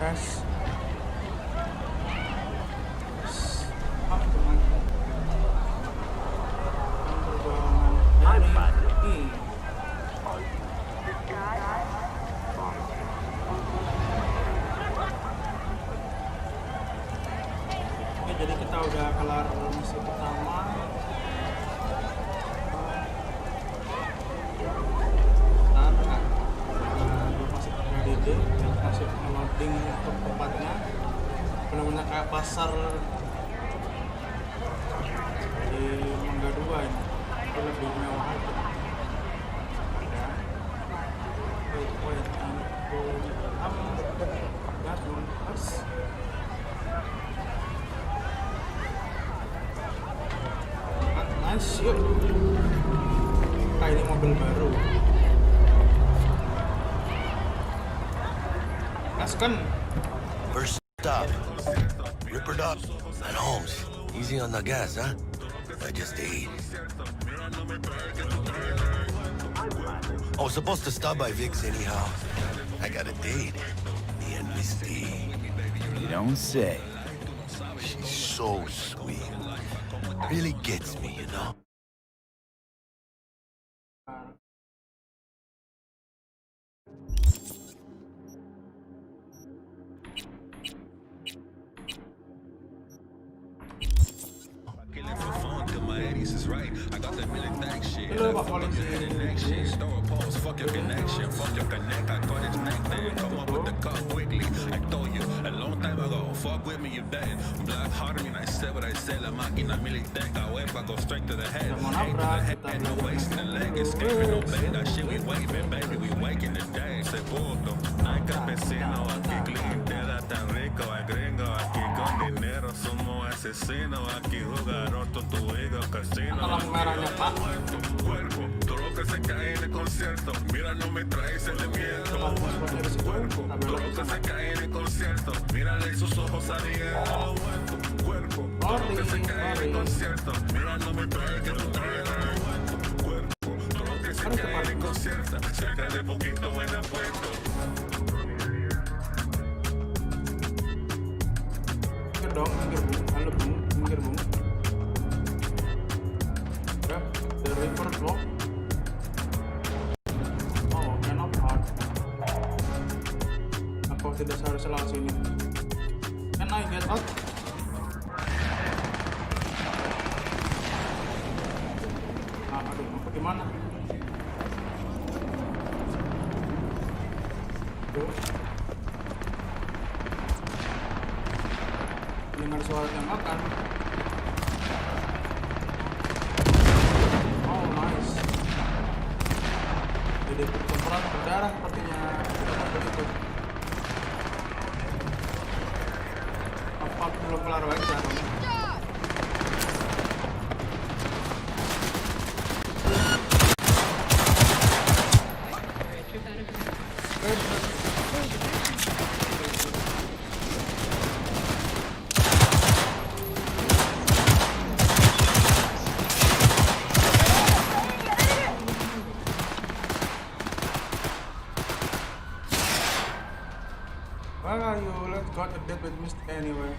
guys. Oke, jadi kita udah kelar misi pertama. Masih nge-loading untuk tempatnya, benar-benar kayak pasar di Mangga 2 ini, itu lebih mewah aja ya. Nice, yuk. Kayak ini mobil baru. First stop, Ripper Dock and Holmes. Easy on the gas, huh? I just ate. I was supposed to stop by Vic's anyhow. I got a date. Me and Misty. You don't say. She's so sweet. Really gets me, you know? Hello, Pak Polisi. Kalau merahnya Pak. Todo lo que se cae en el concierto, mira, no me traes el de miedo. Tu cuerpo, todo lo que se cae en el concierto, mírale sus ojos ardiendo. Tu cuerpo, todo lo que se cae en el concierto, mira, no me traes el de miedo. Tu cuerpo, todo lo que se cae en el concierto, cerca de poquito en el puesto. Minggir dong, minggir bung, halo bung, minggir bung. Ya, the river block. Oh, cannot hard. Apa tidak seharusnya lewat sini? Can I get out? Ah, aduh, apa gimana? Aduh. Dengar suara tembakan. Oh, nice. Jadi pertempuran berdarah sepertinya begitu. Apa belum kelar aja dong? Where are you? Let's got a date with Mist anyway.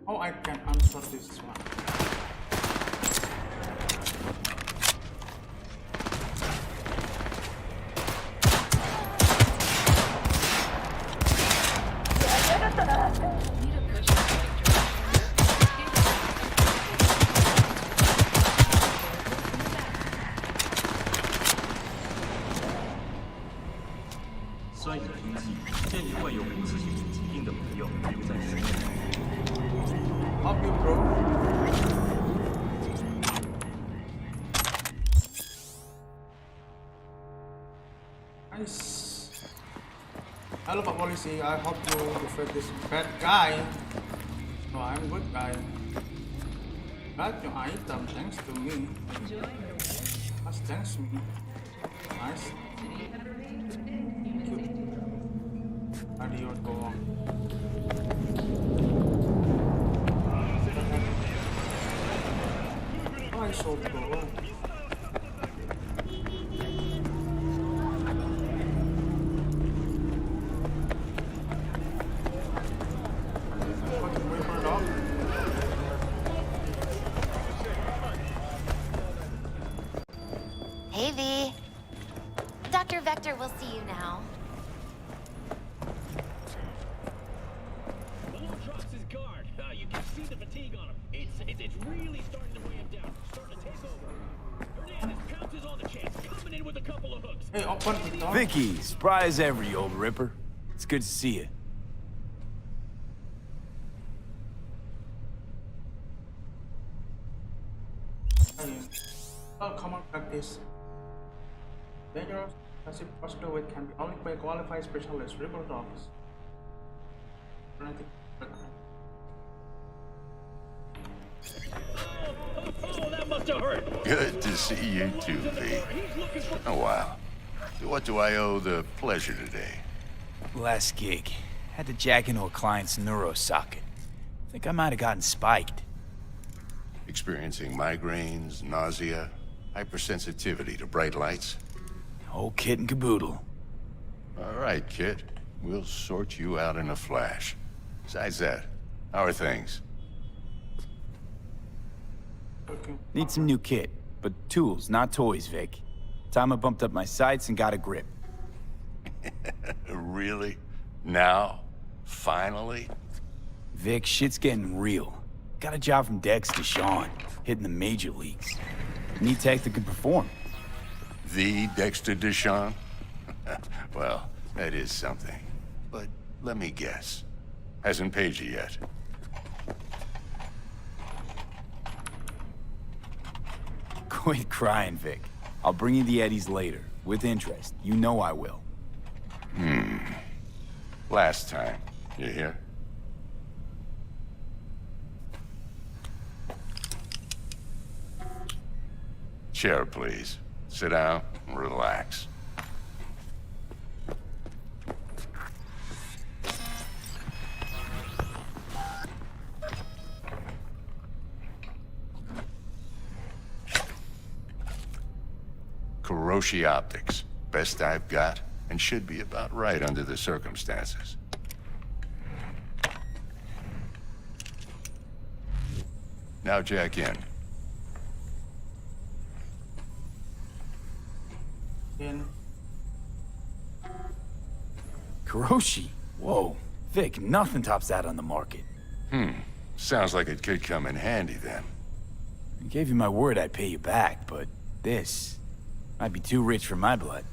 Oh, I can answer this one. Oke bro. Nice. Halo Pak Polisi, I hope you defeat this bad guy. No, I'm good guy. Got your item thanks to me. Mas thanks me. Nice. Radio doang. Oh is so cool. Hey, V. Dr. Vector will see you now. Malone drops his guard. You can see the fatigue on him. It's really starting to weigh him down. Starting to take over. Hernandez pounces on the chance, coming in with a couple of hooks. Hey, open the door. Vicky, spry as ever, you old ripper. It's good to see you. Oh, common practice. Dangerous passive posture weight can be only by qualified specialist report office. Oh, that must have hurt. Good to see you too, V. Oh, wow. So what do I owe the pleasure today? Last gig. Had to jack into a client's neuro socket. Think I might have gotten spiked. Experiencing migraines, nausea, hypersensitivity to bright lights? Whole kit and caboodle. All right, kid. We'll sort you out in a flash. Besides that, how are things? Okay. Need some new kit, but tools, not toys, Vic. Time I bumped up my sights and got a grip. Really? Now? Finally? Vic, shit's getting real. Got a job from Dex to Sean, hitting the major leagues. Need tech that can perform. The Dexter Deshawn? Well, that is something. But let me guess. Hasn't paid you yet. Quit crying, Vic. I'll bring you the eddies later, with interest. You know I will. Last time. You hear? Chair, please. Sit down and relax. Kuroshi Optics. Best I've got, and should be about right under the circumstances. Now jack in. In. Kuroshi? Whoa. Vic, nothing tops that on the market. Sounds like it could come in handy then. I gave you my word I'd pay you back, but this might be too rich for my blood.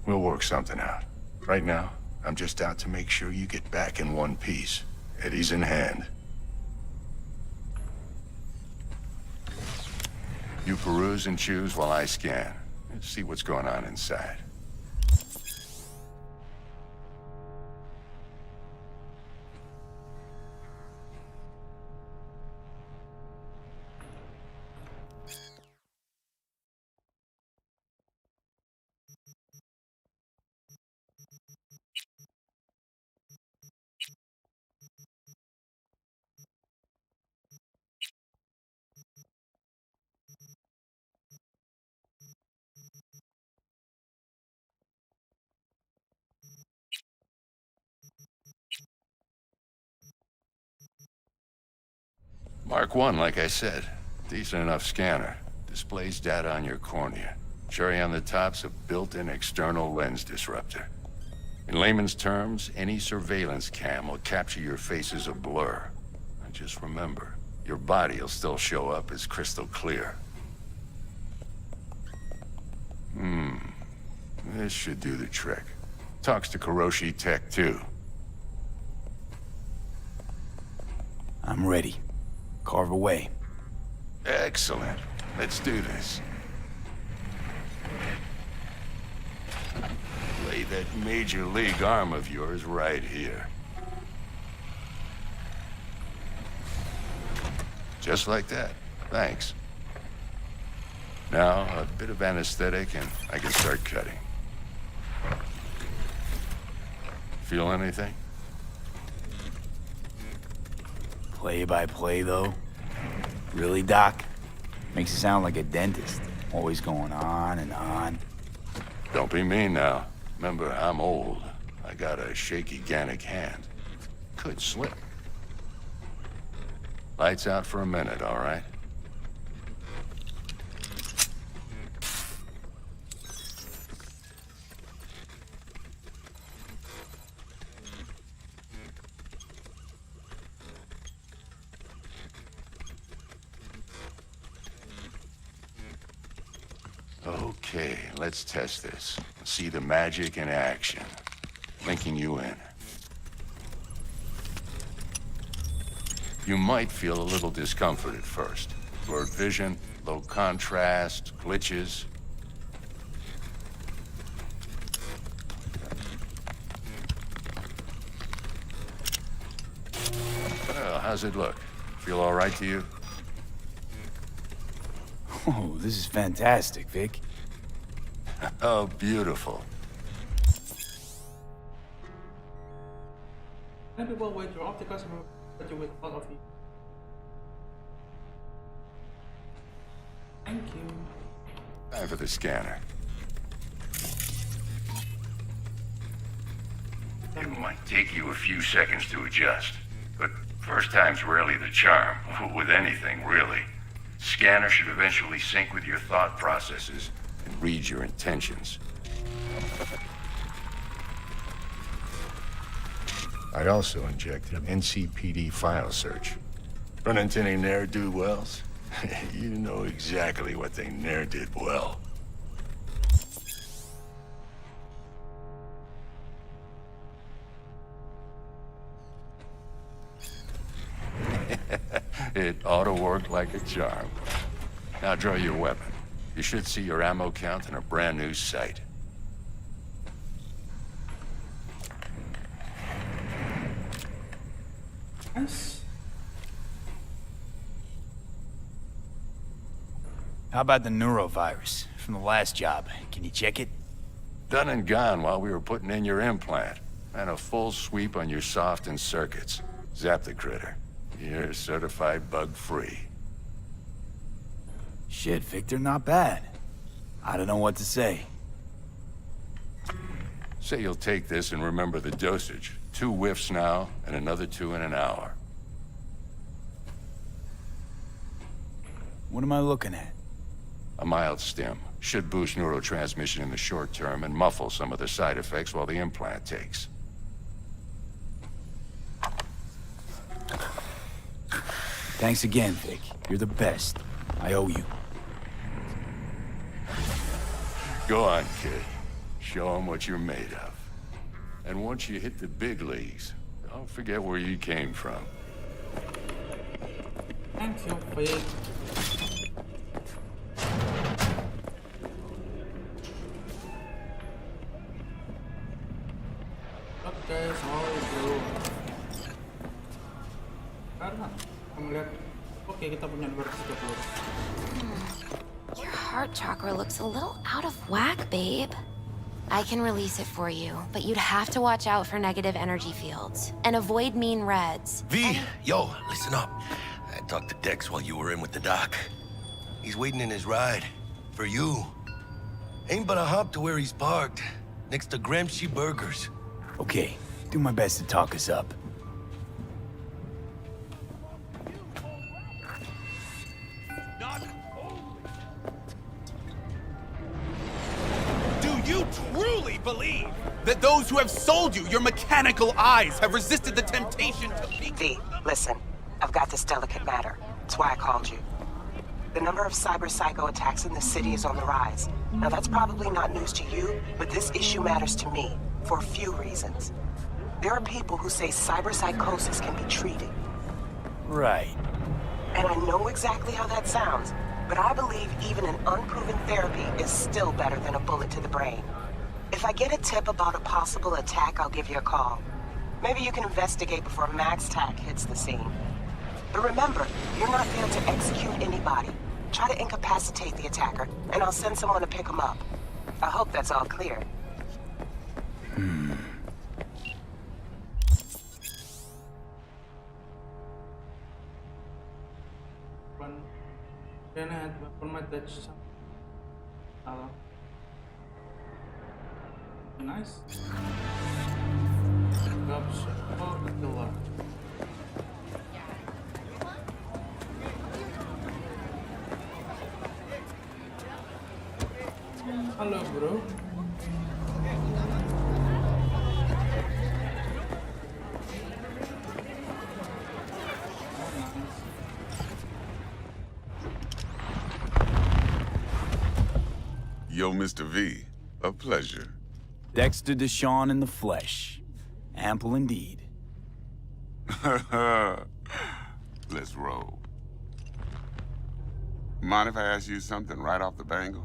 We'll work something out. Right now, I'm just out to make sure you get back in one piece. Eddie's in hand. You peruse and choose while I scan. Let's see what's going on inside. Mark 1, like I said. Decent enough scanner. Displays data on your cornea. Cherry on the top's a built-in external lens disruptor. In layman's terms, any surveillance cam will capture your face as a blur. And just remember, your body will still show up as crystal clear. This should do the trick. Talks to Kuroshi Tech, too. I'm ready. Carve away. Excellent. Let's do this. Lay that major league arm of yours right here. Just like that. Thanks. Now, a bit of anesthetic and I can start cutting. Feel anything? Play by play, though? Really, Doc? Makes it sound like a dentist. Always going on and on. Don't be mean now. Remember, I'm old. I got a shaky Gannic hand. Could slip. Lights out for a minute, all right? Okay, let's test this. See the magic in action. Linking you in. You might feel a little discomfort at first. Blurred vision, low contrast, glitches. Well, how's it look? Feel all right to you? Oh, this is fantastic, Vic. Oh, beautiful. Many people wait your opticals but you with all of you. Thank you. Time for the scanner. It might take you a few seconds to adjust, but first time's rarely the charm, with anything, really. Scanner should eventually sync with your thought processes and read your intentions. I also injected an NCPD file search. Run into any ne'er-do-wells? You know exactly what they ne'er did well. It ought to work like a charm. Now draw your weapon. You should see your ammo count in a brand new sight. Nice. How about the neurovirus from the last job? Can you check it? Done and gone while we were putting in your implant. And a full sweep on your soft and circuits. Zap the critter. You're certified bug-free. Shit, Victor, not bad. I don't know what to say. Say you'll take this and remember the dosage. 2 whiffs now, and another 2 in an hour. What am I looking at? A mild stim. Should boost neurotransmission in the short term and muffle some of the side effects while the implant takes. Thanks again, Vic. You're the best. I owe you. Go on, kid. Show them what you're made of. And once you hit the big leagues, don't forget where you came from. Thank you, Vic. Oke, sorry bro. Karena kamu lihat, oke kita punya 230. Your heart chakra looks a little out of whack, babe. I can release it for you, but you'd have to watch out for negative energy fields and avoid mean reds. V, yo, listen up. I talked to Dex while you were in with the doc. He's waiting in his ride. For you. Ain't but a hop to where he's parked. Next to Gramsci Burgers. Okay, do my best to talk us up. Do you truly believe that those who have sold you your mechanical eyes have resisted the temptation to peek? V, listen. I've got this delicate matter. That's why I called you. The number of cyber-psycho attacks in the city is on the rise. Now, that's probably not news to you, but this issue matters to me for a few reasons. There are people who say cyberpsychosis can be treated. Right. And I know exactly how that sounds, but I believe even an unproven therapy is still better than a bullet to the brain. If I get a tip about a possible attack, I'll give you a call. Maybe you can investigate before Max Tack hits the scene. But remember, you're not there to execute anybody. Try to incapacitate the attacker, and I'll send someone to pick him up. I hope that's all clear. Can I have for my touch? Nice. Cups. Oh, killer. Hello, bro. Yo, Mr. V, a pleasure. Dexter Deshawn in the flesh. Ample indeed. Let's roll. Mind if I ask you something right off the bangle?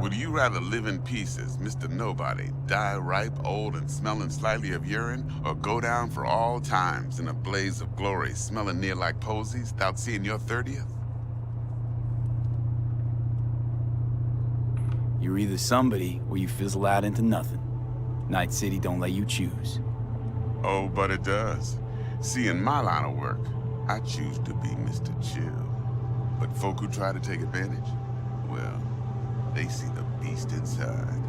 Would you rather live in pieces, Mr. Nobody, die ripe, old, and smelling slightly of urine, or go down for all times in a blaze of glory, smelling near like posies, without seeing your 30th? You're either somebody or you fizzle out into nothing. Night City don't let you choose. Oh, but it does. See, in my line of work, I choose to be Mr. Chill. But folk who try to take advantage, well, they see the beast inside.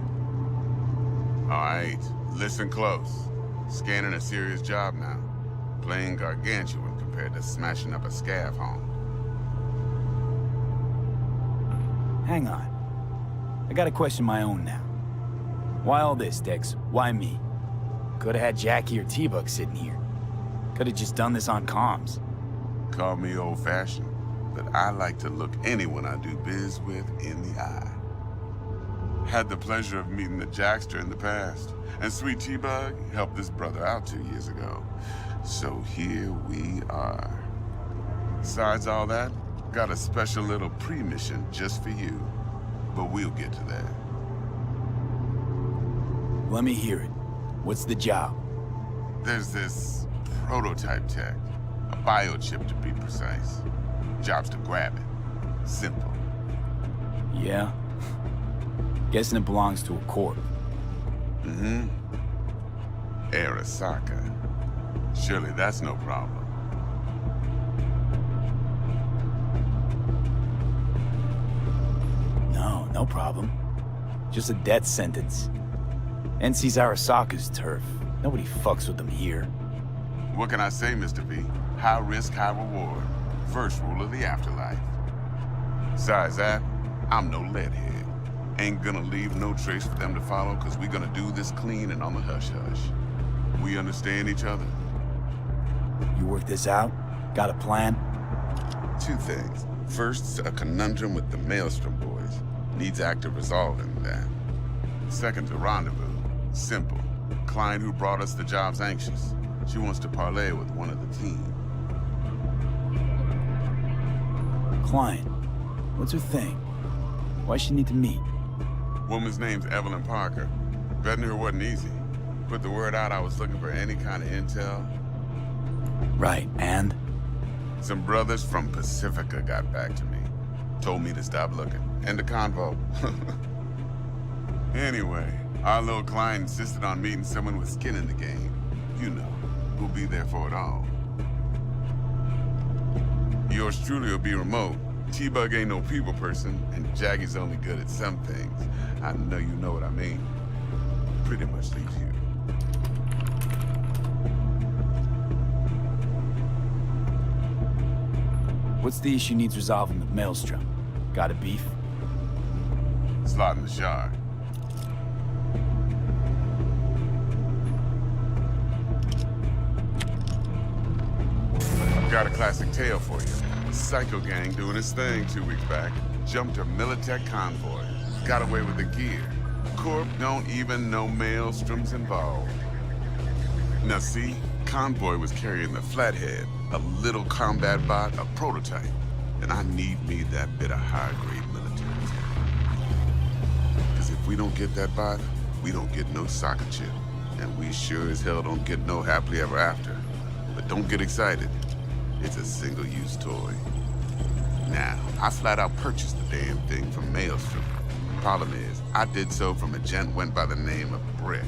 All right, listen close. Scanning a serious job now. Playing gargantuan compared to smashing up a scav home. Hang on. I got a question of my own now. Why all this, Dex? Why me? Could've had Jackie or T-Bug sitting here. Could've just done this on comms. Call me old-fashioned, but I like to look anyone I do biz with in the eye. Had the pleasure of meeting the Jackster in the past, and sweet T-Bug helped this brother out 2 years ago. So here we are. Besides all that, got a special little pre-mission just for you. But we'll get to that. Let me hear it. What's the job? There's this prototype tech. A biochip to be precise. Job's to grab it. Simple. Yeah? Guessing it belongs to a corp. Mm-hmm. Arasaka. Surely that's no problem. No problem. Just a death sentence. NC's Arasaka's turf. Nobody fucks with them here. What can I say, Mr. V? High risk, high reward. First rule of the afterlife. Besides that, I'm no leadhead. Ain't gonna leave no trace for them to follow, cause we gonna do this clean and on the hush-hush. We understand each other? You work this out? Got a plan? Two things. First, a conundrum with the Maelstrom boys. Needs active resolving that. Second, a rendezvous. Simple. Client who brought us the job's anxious. She wants to parlay with one of the team. Client. What's her thing? Why she need to meet? Woman's name's Evelyn Parker. Betting her wasn't easy. Put the word out I was looking for any kind of intel. Right, and? Some brothers from Pacifica got back to me. Told me to stop looking. End of convo. Anyway, our little client insisted on meeting someone with skin in the game. You know, who'll be there for it all. Yours truly will be remote. T-Bug ain't no people person, and Jaggy's only good at some things. I know you know what I mean. Pretty much leaves you. What's the issue needs resolving with Maelstrom? Got a beef? Slot in the shard. Got a classic tale for you. Psycho gang doing his thing 2 weeks back. Jumped a Militech convoy. Got away with the gear. Corp don't even know Maelstrom's involved. Now see, convoy was carrying the Flathead, a little combat bot, a prototype. And I need me that bit of high-grade military tech. Because if we don't get that bot, we don't get no soccer chip. And we sure as hell don't get no happily ever after. But don't get excited. It's a single-use toy. Now, I flat out purchased the damn thing from Maelstrom. Problem is, I did so from a gent went by the name of Brick.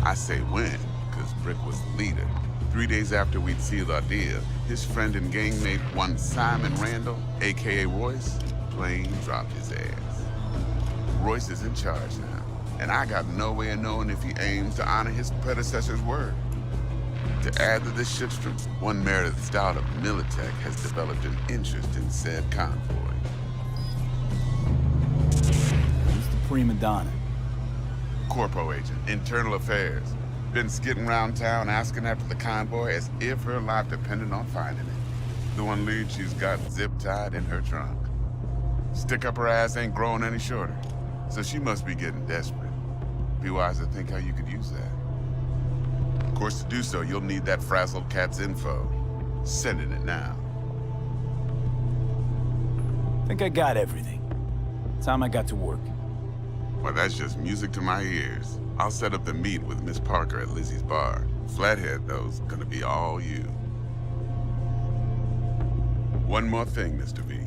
I say when, because Brick was the leader. 3 days after we'd sealed our deal, his friend and gangmate, one Simon Randall, aka Royce, plain dropped his ass. Royce is in charge now, and I got no way of knowing if he aims to honor his predecessor's word. To add to this shitstrom, one Meredith Stout of Militech has developed an interest in said convoy. Who's the prima donna? Corpo agent, internal affairs. Been skidding around town asking after the convoy as if her life depended on finding it. The one lead she's got zip-tied in her trunk. Stick up her ass ain't growing any shorter, so she must be getting desperate. Be wise to think how you could use that. Of course, to do so, you'll need that frazzled cat's info. Sending it now. Think I got everything. Time I got to work. Well, that's just music to my ears. I'll set up the meet with Miss Parker at Lizzie's bar. Flathead, though's gonna be all you. One more thing, Mr. V.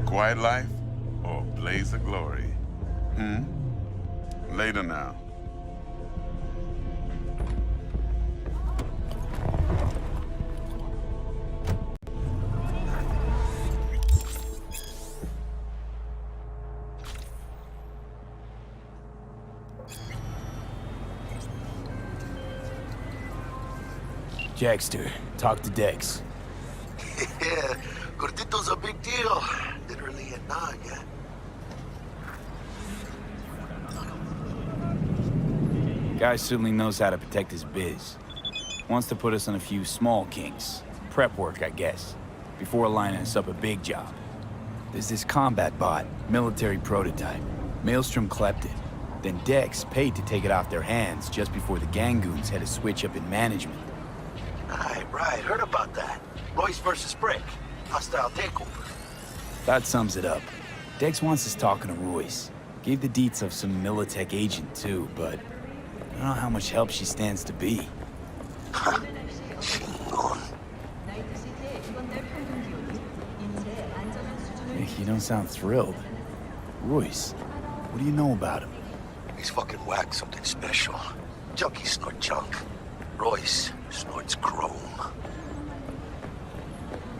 Quiet life or blaze of glory? Later now. Jackster, talk to Dex. Yeah, Gordito's a big deal. Literally a nog, yeah. Guy certainly knows how to protect his biz. Wants to put us on a few small kinks. Prep work, I guess. Before lining us up a big job. There's this combat bot, military prototype. Maelstrom clept it. Then Dex paid to take it off their hands just before the Gangoons had a switch up in management. Right, heard about that. Royce versus Brick. Hostile takeover. That sums it up. Dex wants us talking to Royce. Gave the deets of some Militech agent too, but I don't know how much help she stands to be. Chingon. You don't sound thrilled. Royce, what do you know about him? He's fucking whack, something special. Junkies snort junk. Royce snorts chrome.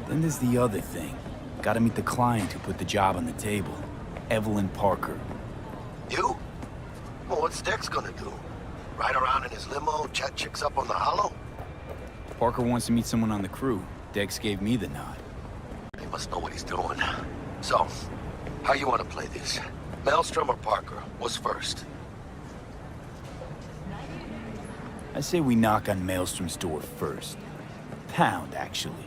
Then there's the other thing. Gotta meet the client who put the job on the table. Evelyn Parker. You? Well, what's Dex gonna do? Ride around in his limo, chat chicks up on the hollow? Parker wants to meet someone on the crew. Dex gave me the nod. He must know what he's doing. So, how you want to play this? Maelstrom or Parker? What's first? I say we knock on Maelstrom's door first. Pound, actually.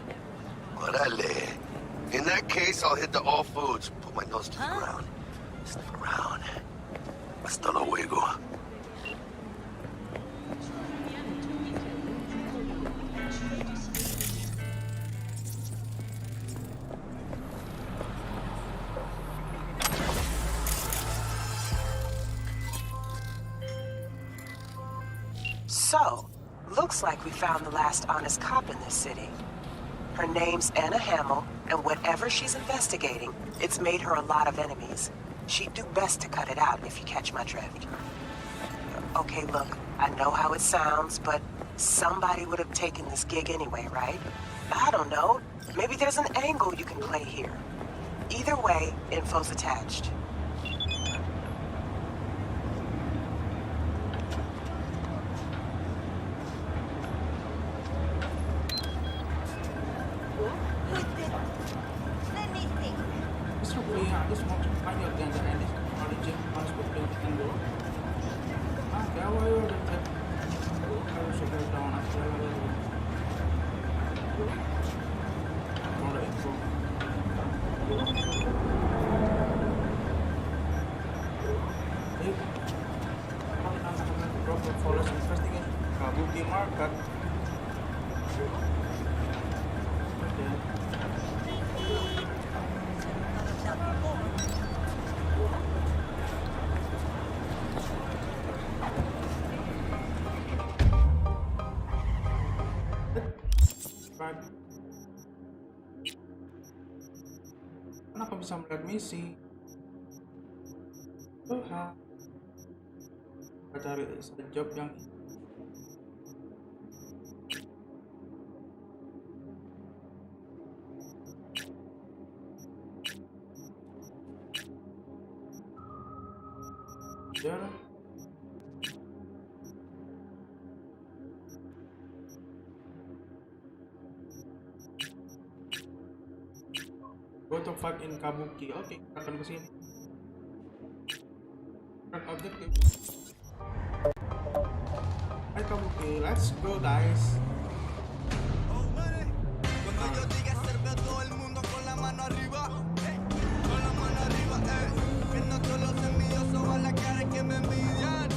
Orale. In that case, I'll hit the all foods. Put my nose to the ground. Sniff around. Hasta luego. So, looks like we found the last honest cop in this city. Her name's Anna Hamill, and whatever she's investigating, it's made her a lot of enemies. She'd do best to cut it out, if you catch my drift. Okay, look, I know how it sounds, but somebody would have taken this gig anyway, right? I don't know. Maybe there's an angle you can play here. Either way, info's attached. Kenapa bisa melihat misi? Tuhan, kita cari job yang to fight in Kabuki. Oke, kita akan kesini. Objective. Hai Kabuki, let's go guys. Cuando yo diga ser veo todo el mundo con la mano arriba, con la mano arriba, viendo todos los envidiosos a la cara que me envidian,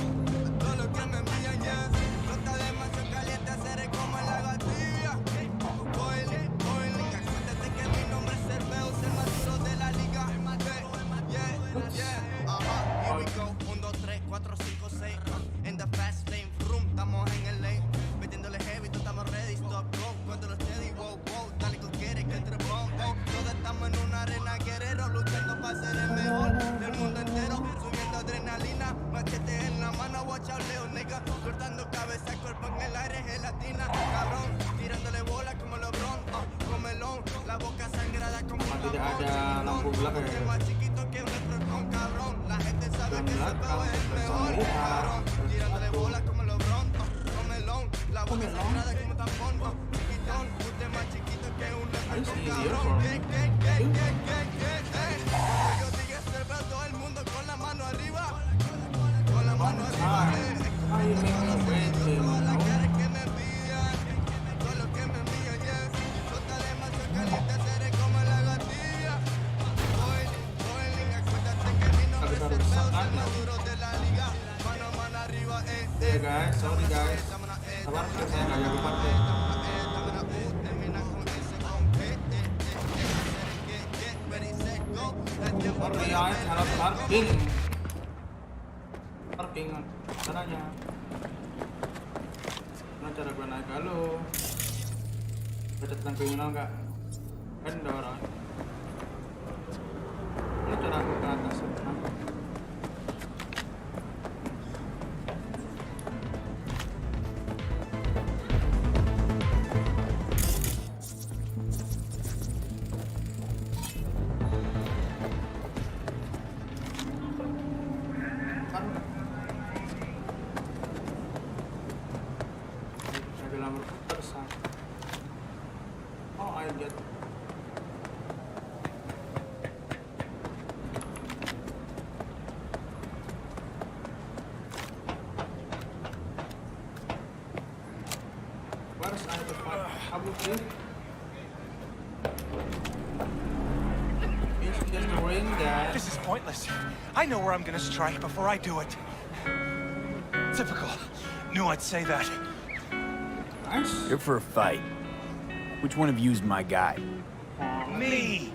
todos los que me envidian, yes. No está demasiado caliente, seré como en la gatilla. Boiling, boiling, acuérdate que mi nombre es el veo, es el más duro de la liga. Yeah, yeah, here we go. 1, 2, 3, 4, 5, 6, in the fast lane, room, estamos en el lane, metiéndole heavy, tú estamos ready, stop, go, cuando los steady, wow, wow, dale con quiere que entre bomb, oh, todos estamos en una arena guerrero, luchando para ser el mejor del mundo entero, subiendo adrenalina, machete en la mano, watch out, Leo, nigga, cortando cabeza, cuerpo en el aire, gelatina, cabrón, tirándole bola como LeBron, comelón, la boca sangrada como un tampón, el más chiquito que un retrocón, cabrón, la gente sabe que ese peo es el mejor, cabrón, tirándole bola como LeBron, comelón, la boca sangrada como un tampón, chiquitón, usted más chiquito que un retrocón, cabrón, cuando yo diga ser veo todo el mundo con la mano arriba, con la mano arriba, todos la cara que me envían, todos los que me envían, yes, no está demasiado caliente, seré como la gatilla, boiling, acuérdate que mi nombre es el veo, es el más duro de la liga, mano a mano arriba, Guys, sorry guys. Sabar saya nggak jago party. Sorry guys, harap parking. Parking caranya. Gimana cara gue naik? Halo. Baca tentang kriminal nggak? Kan ada orang. Ini cara aku ke atas. Oh, I get. Where's I the fight? Kabuki? It's just a ring, guys. This is pointless. I know where I'm gonna strike before I do it. Typical. Knew I'd say that. Nice. You're for a fight. Which one of you's my guy? Me!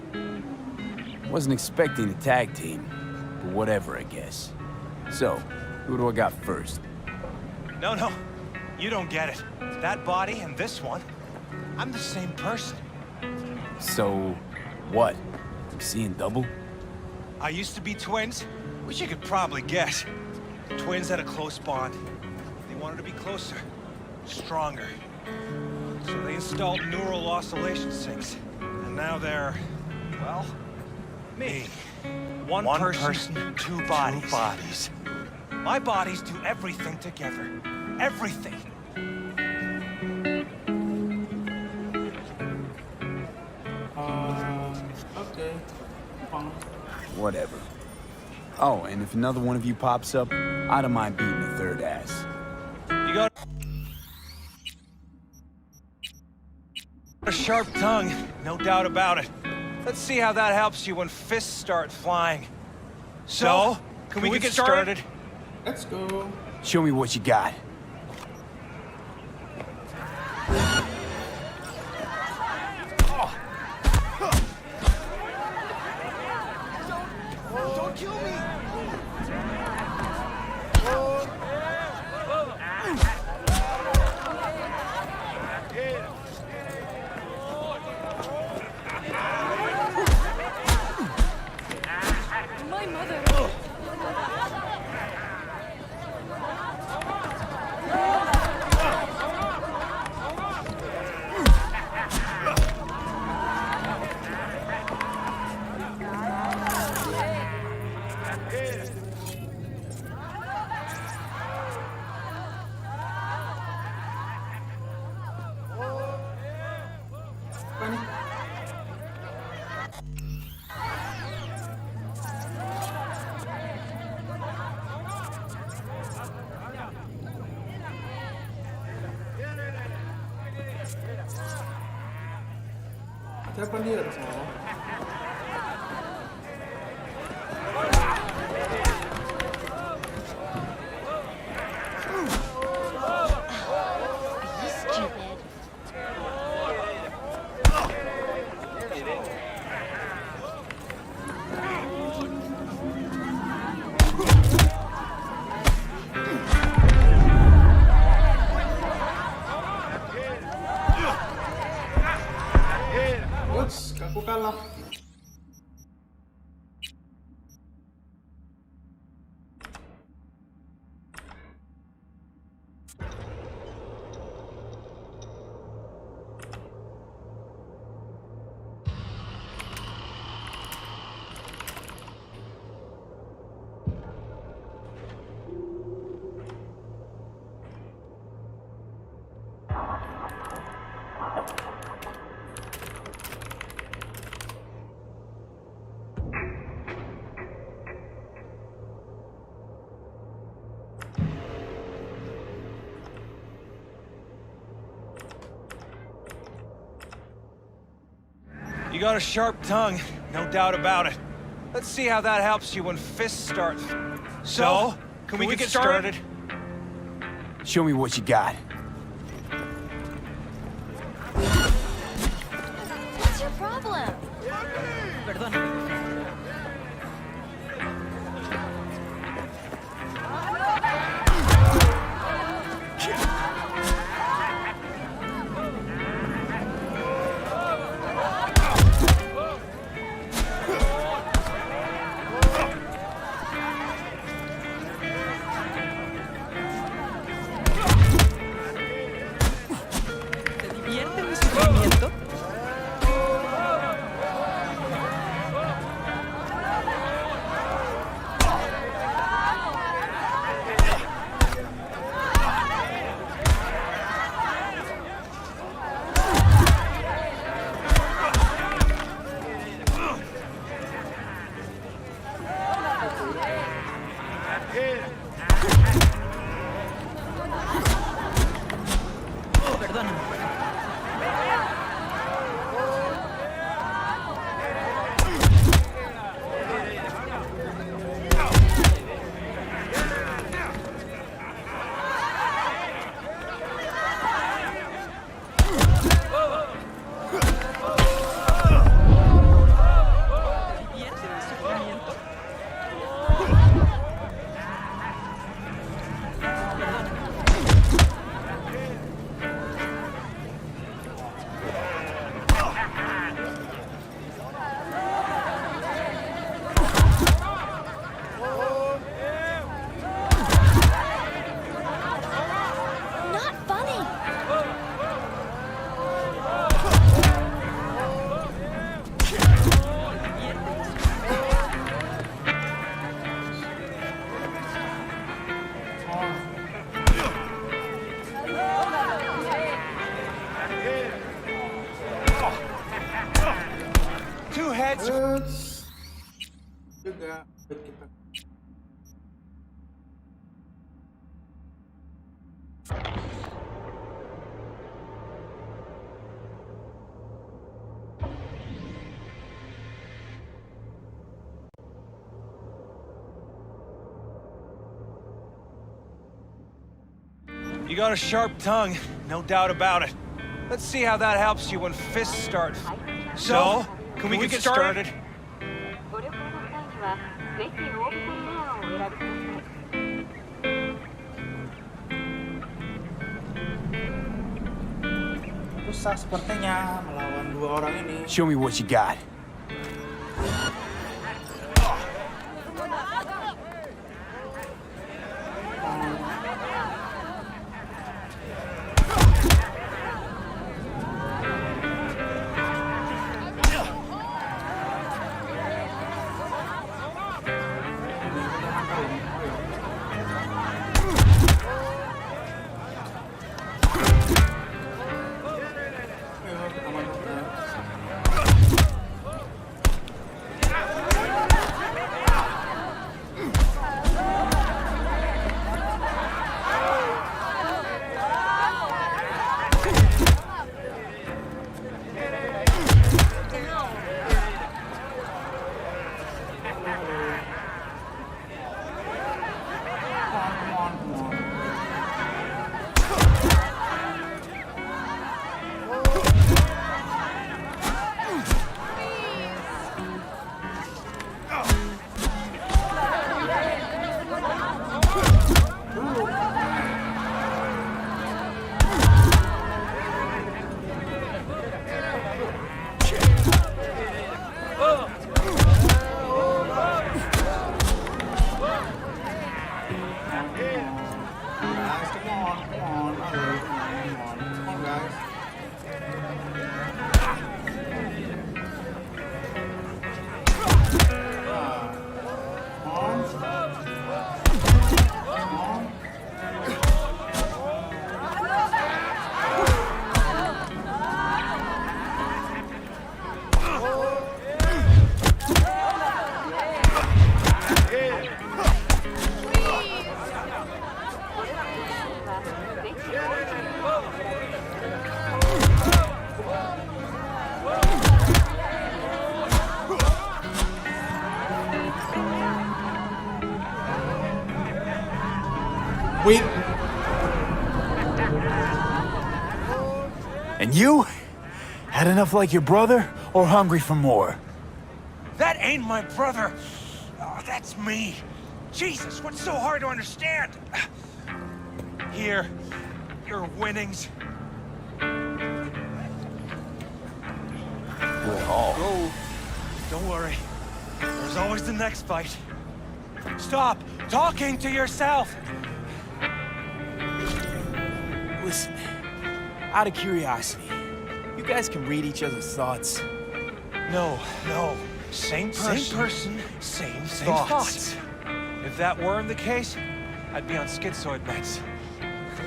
Wasn't expecting a tag team, but whatever, I guess. So, who do I got first? No, you don't get it. That body and this one, I'm the same person. So, what? I'm seeing double? I used to be twins, which you could probably guess. Twins had a close bond. They wanted to be closer, stronger. So they installed neural oscillation sinks. And now they're, well, me. One person, two bodies. My bodies do everything together. Everything. Okay. Fine. Whatever. Oh, and if another one of you pops up, I don't mind beating the third ass. You got a sharp tongue, no doubt about it. Let's see how that helps you when fists start flying. So, can we get started? Let's go. Show me what you got. Don't kill me! My mother. Siapa dia? Oh. Are you stupid? Ups, aku kalah. You got a sharp tongue, no doubt about it. Let's see how that helps you when fists start. So, can we get started? Show me what you got. What's your problem? Terus juga buat kita. You got a sharp tongue, no doubt about it. Let's see how that helps you when fists start. So, can we get started? Susah sepertinya melawan dua orang ini. Show me what you got. on, come on, guys. Wait. And you? Had enough like your brother, or hungry for more? That ain't my brother. Oh, that's me. Jesus, what's so hard to understand? Here, your winnings. Oh. Don't worry. There's always the next fight. Stop talking to yourself! Listen, out of curiosity, you guys can read each other's thoughts? No. Same person, same thoughts. If that weren't the case, I'd be on schizoid meds.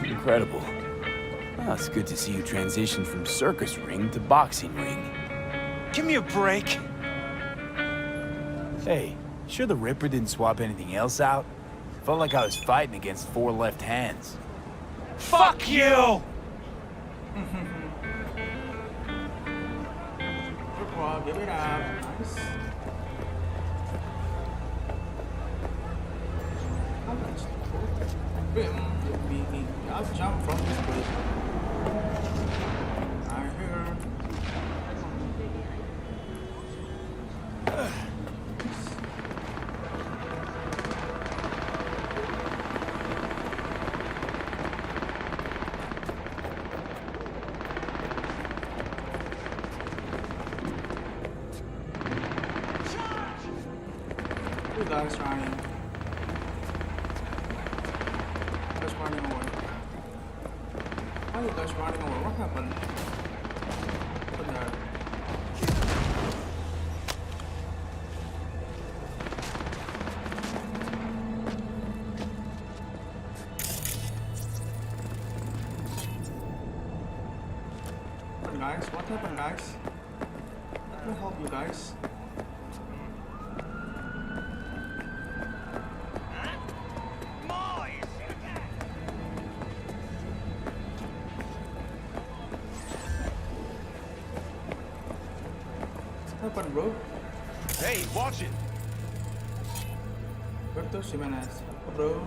Incredible. Well, it's good to see you transition from circus ring to boxing ring. Give me a break. Hey, sure the Ripper didn't swap anything else out? Felt like I was fighting against 4 left hands. Fuck you! Give it up. Nice. I'll jump from this place. I hear. You guys running. Just running away. Why are you guys running away? What happened? What the What guys? What happened, guys? Let me help you guys. What happened, bro? Hey, watch it. Berto Jimenez, bro.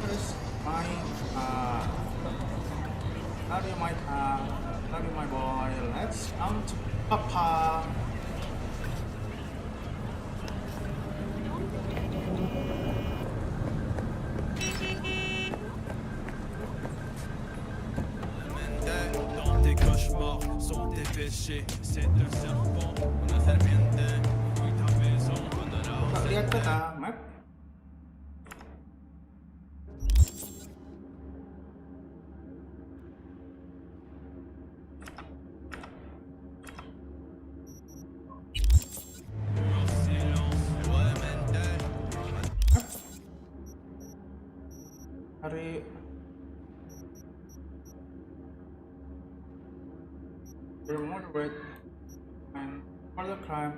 Where's my love you my boy. Let's count Papa. Dans tes cauchemars sont tes péchés. C'est un serpent, una serpiente. Oui, t'as raison, on a Tak lihat peta map. Hari moderate and further crime.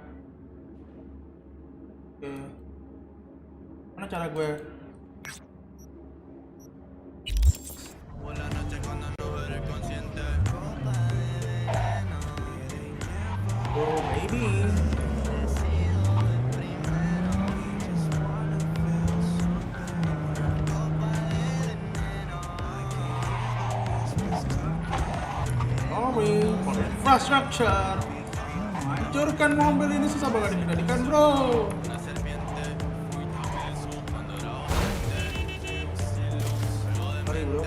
Oke. Mana cara gue? Oh baby. Sorry for infrastructure. Hancurkan mobil ini susah banget dikendalikan, bro. Sorry bro.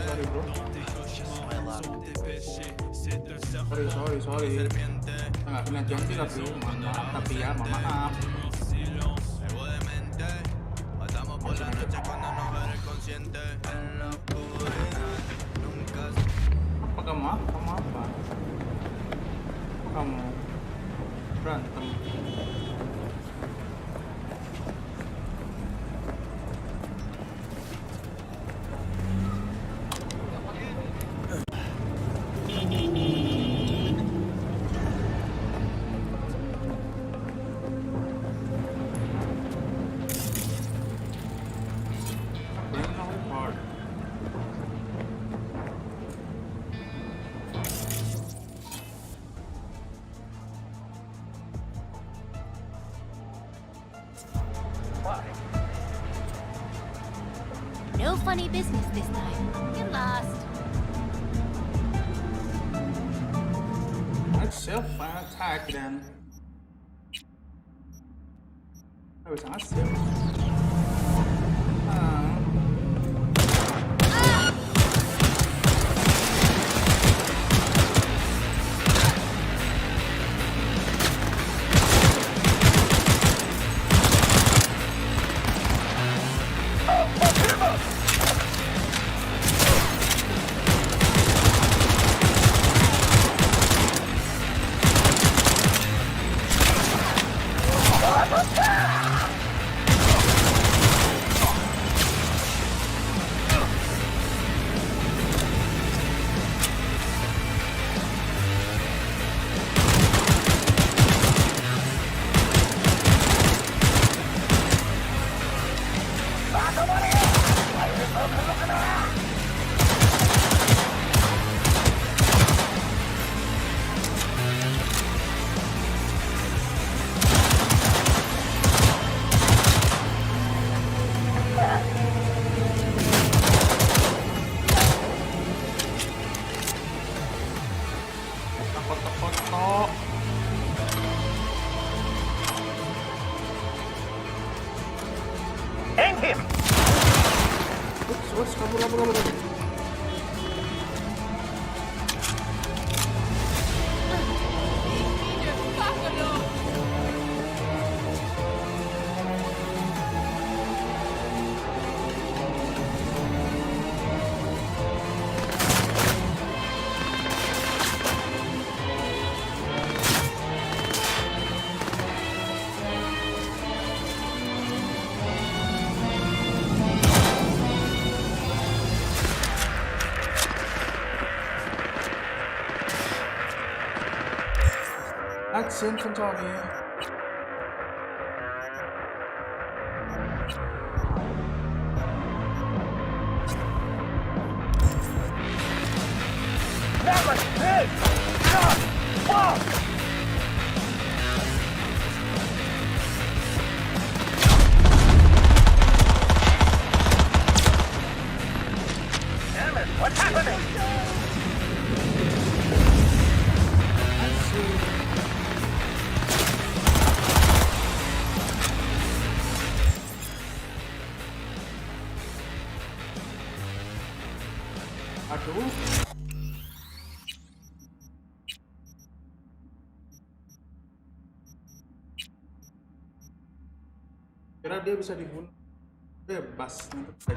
Sorry. Saya nggak kena janji tapi mohon maaf tapi ya mohon maaf. Apa kamu? Kamu apa? Kamu berantem? No funny business this time. You're lost. Let's self-fire attack then. That was awesome. Kabur. Action 천천히. What's happening? Aduh. Kira dia bisa dibunuh bebas nanti.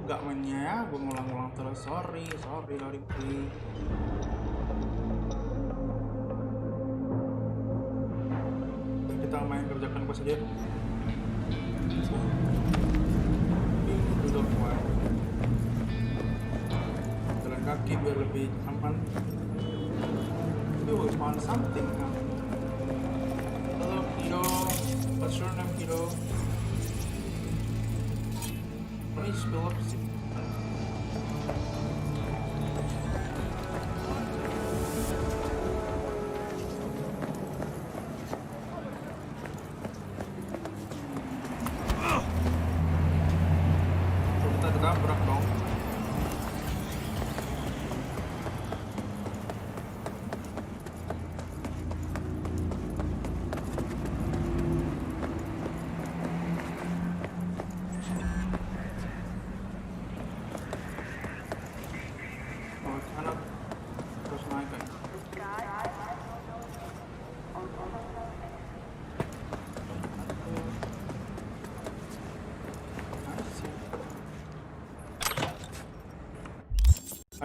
Gak mainnya ya, gue ngulang-ngulang terus. Sorry please. Kita main kerjakan gue saja. Duduk gue. Jalan kaki biar lebih aman. We found something now. Hello kiddo, what's your name kiddo? Please spill up.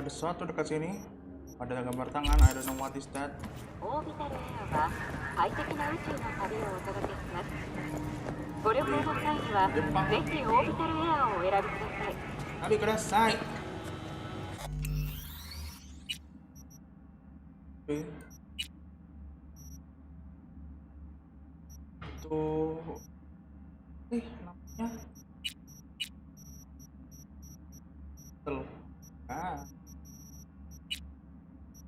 Ada sesuatu dekat sini. Ada gambar tangan. I don't know what is that. オービタルエアは快適な宇宙の旅をお届けします。ご旅行の際にはぜひオービタルエアをお選びください。 Tapi kudasai. Oke. Itu namanya tel.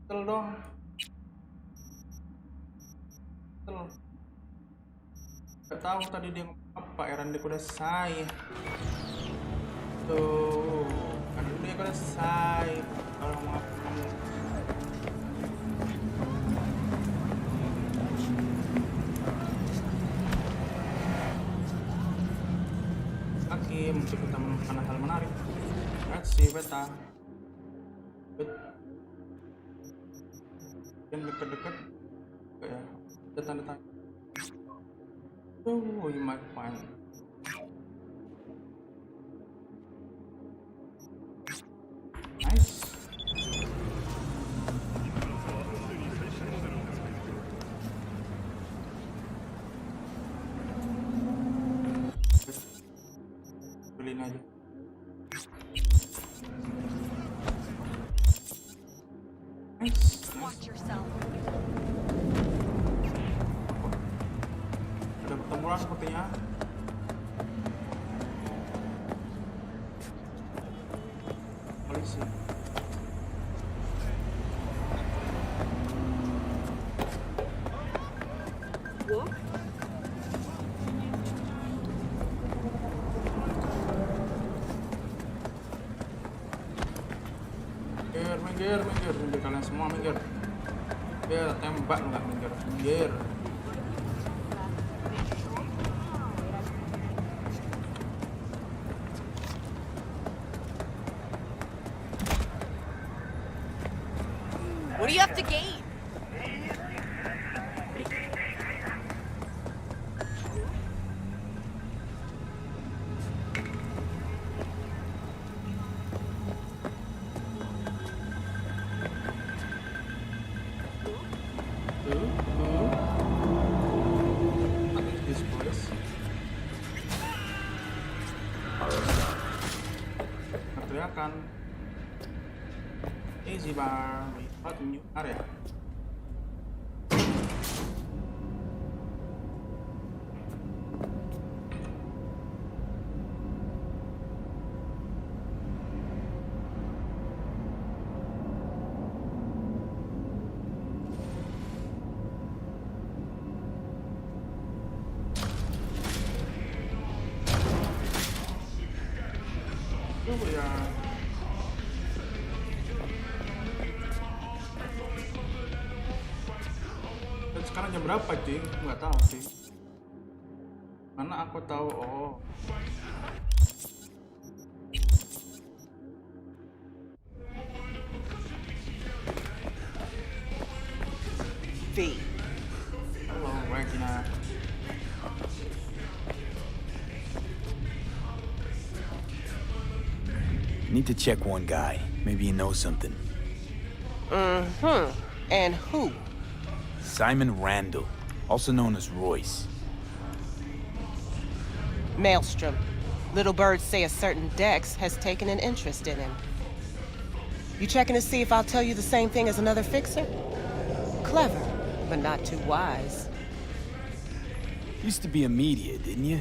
Tel dong. Tel. Gak tahu tadi dia ngomong apa. Eran di kudasai. Tuh, kan udah selesai. Kalau mau kamu lagi, mungkin kita menemukan hal menarik. Let's see, beta. Dan dekat-dekat, kayak ada tanda-tanda. Oh, you might find. Nice. Beliin aja. Nice. Watch yourself. Ada pertempuran sepertinya. Polisi. Minggir, kalian semua minggir. Minggir, tembak nggak minggir. What do you have to gain? Teriakan easy bar without new area. Ya. Dan sekarang jam berapa sih? Nggak tahu sih. Karena aku tahu, oh. V. Halo, Regina. Need to check one guy. Maybe he knows something. And who? Simon Randall, also known as Royce. Maelstrom. Little birds say a certain Dex has taken an interest in him. You checking to see if I'll tell you the same thing as another fixer? Clever, but not too wise. Used to be a media, didn't you?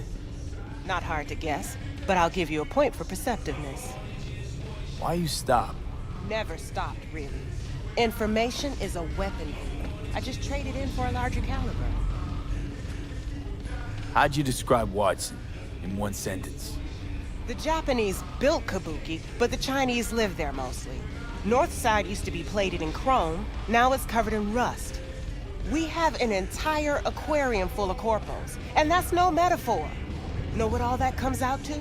Not hard to guess, but I'll give you a point for perceptiveness. Why you stop? Never stopped, really. Information is a weapon. I just traded in for a larger caliber. How'd you describe Watson in one sentence? The Japanese built Kabuki, but the Chinese lived there mostly. North side used to be plated in chrome, now it's covered in rust. We have an entire aquarium full of corpos, and that's no metaphor. Know what all that comes out to?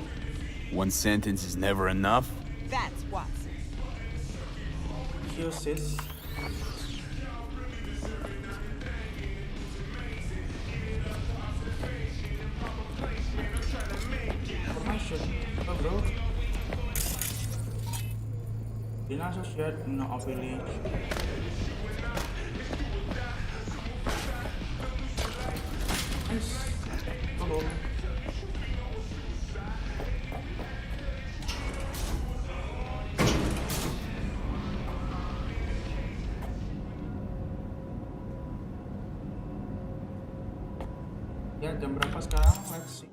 One sentence is never enough? That's Watson. Here, sis. Information. Oh, bro. Been associated no affiliation. Nice. Hello. Ya, jam berapa sekarang? Let's see.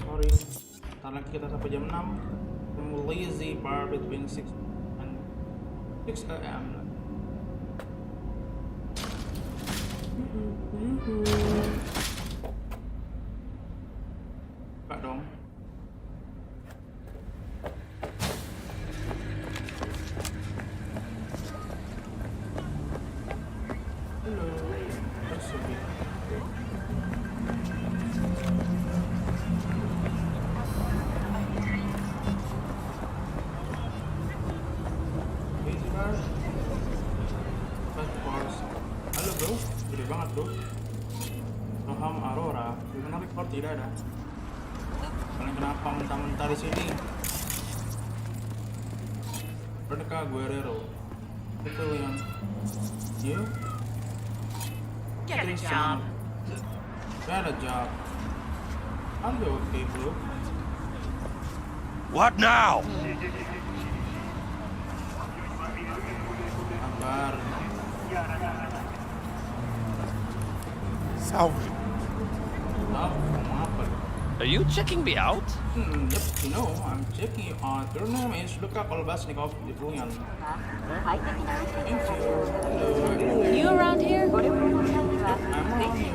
Sorry. Ntar lagi kita sampai jam 6. I'm lazy bar between 6 and 6 a.m. Buka dong. Hello. That's so big. Easy bar. Fast bars. Halo bro, gede banget bro. Roham Aurora, gimana record tidak ada? Kalian kenapa mentah-mentah di sini? Berneka Guerrero, Petualangan. You? Get a job. Get a job. Are you okay, bro? What now? Sabar. Salve. Stop, ngomong apa? Are you checking me out? Yep, you know, I'm checking you out. Your name is Luka Kolbasnikov, Petualangan. Thank you. Hello. You around here? I'm around here.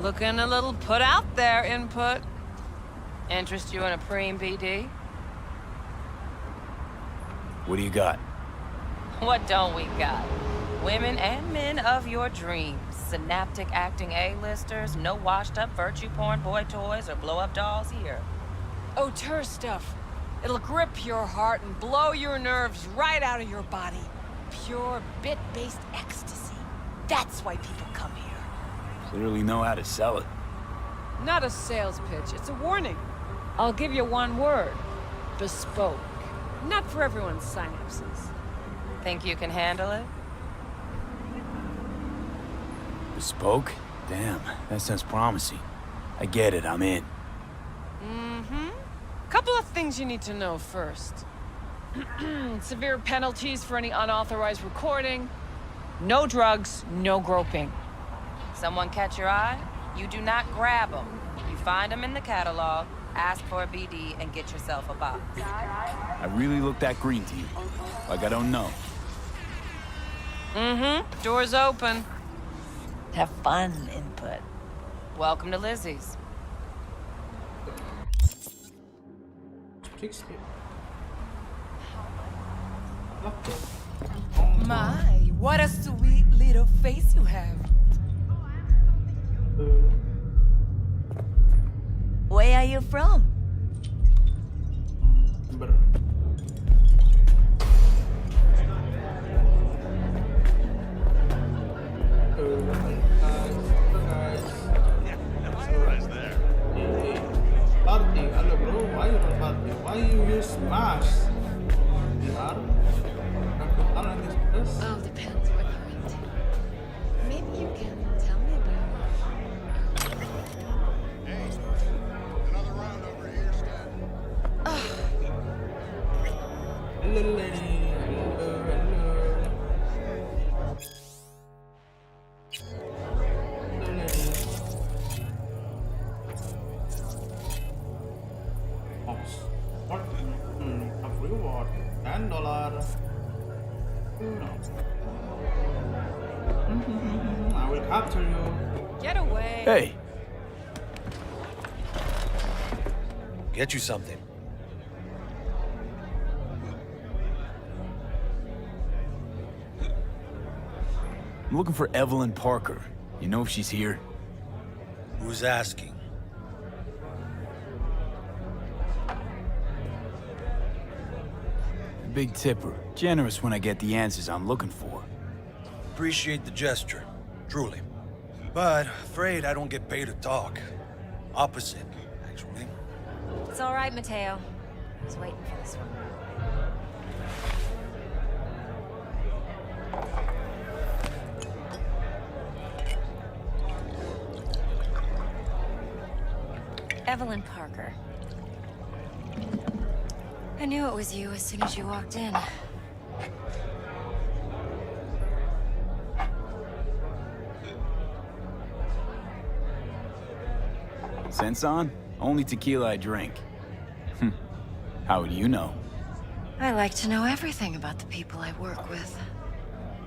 Looking a little put out there, Input. Interest you in a preem, BD? What do you got? What don't we got? Women and men of your dreams. Synaptic acting A-listers, no washed-up virtue porn boy toys or blow-up dolls here. Auteur stuff. It'll grip your heart and blow your nerves right out of your body. Pure bit-based ecstasy. That's why people come here. Clearly know how to sell it. Not a sales pitch, it's a warning. I'll give you one word. Bespoke. Not for everyone's synapses. Think you can handle it? Bespoke? Damn, that sounds promising. I get it, I'm in. Mm-hmm. Couple of things you need to know first. Severe penalties for any unauthorized recording. No drugs, no groping. Someone catch your eye? You do not grab them. You find them in the catalog, ask for a BD, and get yourself a box. I really look that green to you. Like I don't know. Mm-hmm. Door's open. Have fun, Input. Welcome to Lizzie's. My, what a sweet little face you have. Where are you from? Party, hello bro, why you not party? Why you use smash? VR? All depends what you're into. Maybe you can tell me about it. Hey, another round over here, Stan. Hello lady, hello, hello. Hello lady. What? A reward. $10. No. I will capture you. Get away. Hey! Get you something. I'm looking for Evelyn Parker. You know if she's here? Who's asking? Big tipper. Generous when I get the answers I'm looking for. Appreciate the gesture. Truly. But afraid I don't get paid to talk. Opposite, actually. It's all right, Mateo. I was waiting for this one. Evelyn Parker. I knew it was you as soon as you walked in. Sense on? Only tequila I drink. How would you know? I like to know everything about the people I work with.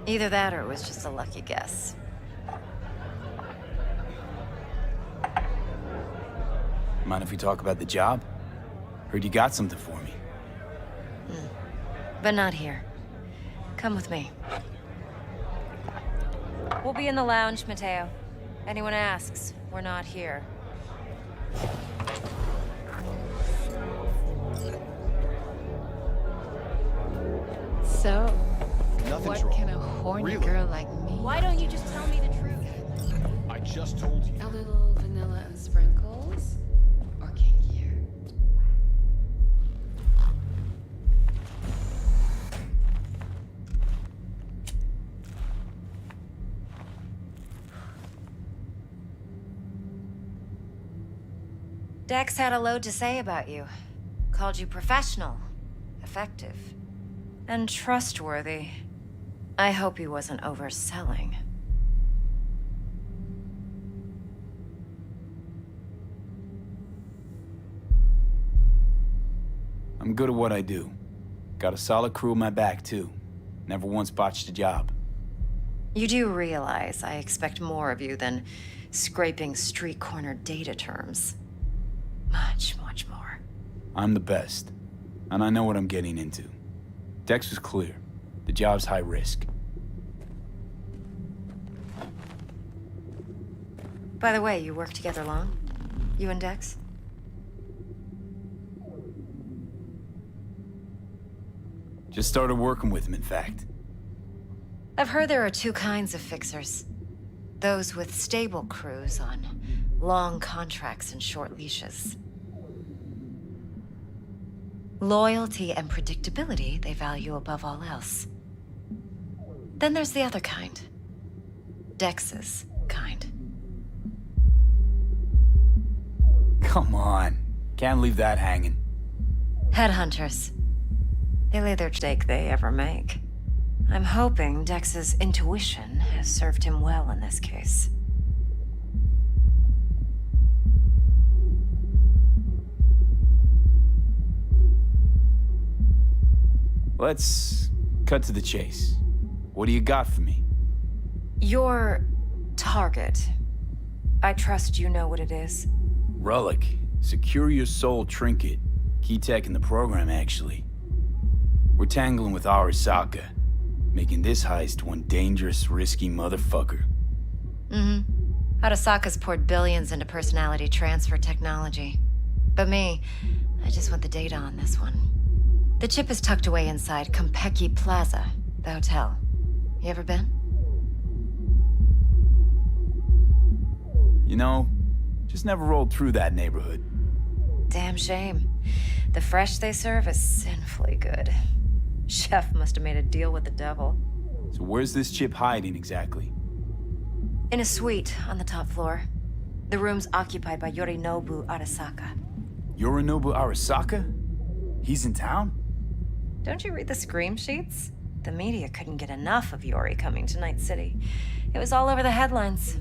Either that or it was just a lucky guess. Mind if we talk about the job? Heard you got something for me. But not here. Come with me. We'll be in the lounge, Mateo. Anyone asks, we're not here. So, Nothing's what wrong. can a horny Really? girl like me? Why don't you just tell me the truth? I just told you. A little vanilla and sprinkles? Or kinkier? Dex had a load to say about you. Called you professional, effective, and trustworthy. I hope he wasn't overselling. I'm good at what I do. Got a solid crew at my back, too. Never once botched a job. You do realize I expect more of you than scraping street corner data terms. Much, much more. I'm the best. And I know what I'm getting into. Dex was clear. The job's high risk. By the way, you work together long? You and Dex? Just started working with him, in fact. I've heard there are two kinds of fixers. Those with stable crews on long contracts and short leashes. Loyalty and predictability they value above all else. Then there's the other kind. Dex's kind. Come on. Can't leave that hanging. Headhunters. They lay their stake they ever make. I'm hoping Dex's intuition has served him well in this case. Let's cut to the chase. What do you got for me? Your target. I trust you know what it is. Relic. Secure your soul trinket. Key tech in the program, actually. We're tangling with Arasaka, making this heist one dangerous, risky motherfucker. Arasaka's poured billions into personality transfer technology. But me, I just want the data on this one. The chip is tucked away inside Kompeki Plaza, the hotel. You ever been? You know, just never rolled through that neighborhood. Damn shame. The fresh they serve is sinfully good. Chef must have made a deal with the devil. So where's this chip hiding exactly? In a suite on the top floor. The room's occupied by Yorinobu Arasaka. Yorinobu Arasaka? He's in town? Don't you read the scream sheets? The media couldn't get enough of Yori coming to Night City. It was all over the headlines.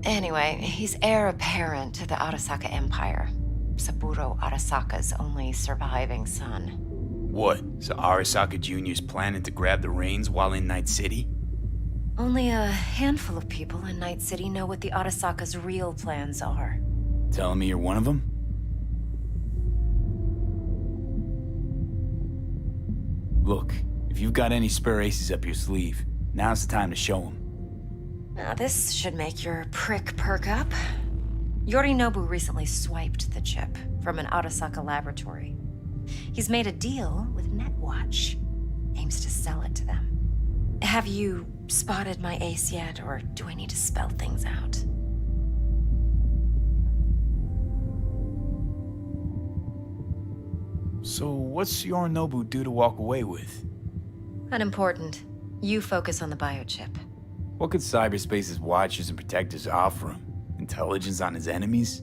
Anyway, he's heir apparent to the Arasaka Empire. Saburo Arasaka's only surviving son. What? So Arasaka Jr.'s planning to grab the reins while in Night City? Only a handful of people in Night City know what the Arasaka's real plans are. Telling me you're one of them? Look, if you've got any spare aces up your sleeve, now's the time to show them. Now this should make your prick perk up. Yorinobu recently swiped the chip from an Arasaka laboratory. He's made a deal with Netwatch. Aims to sell it to them. Have you spotted my ace yet, or do I need to spell things out? So what's Yorinobu due to walk away with? Unimportant. You focus on the biochip. What could cyberspace's watchers and protectors offer him? Intelligence on his enemies?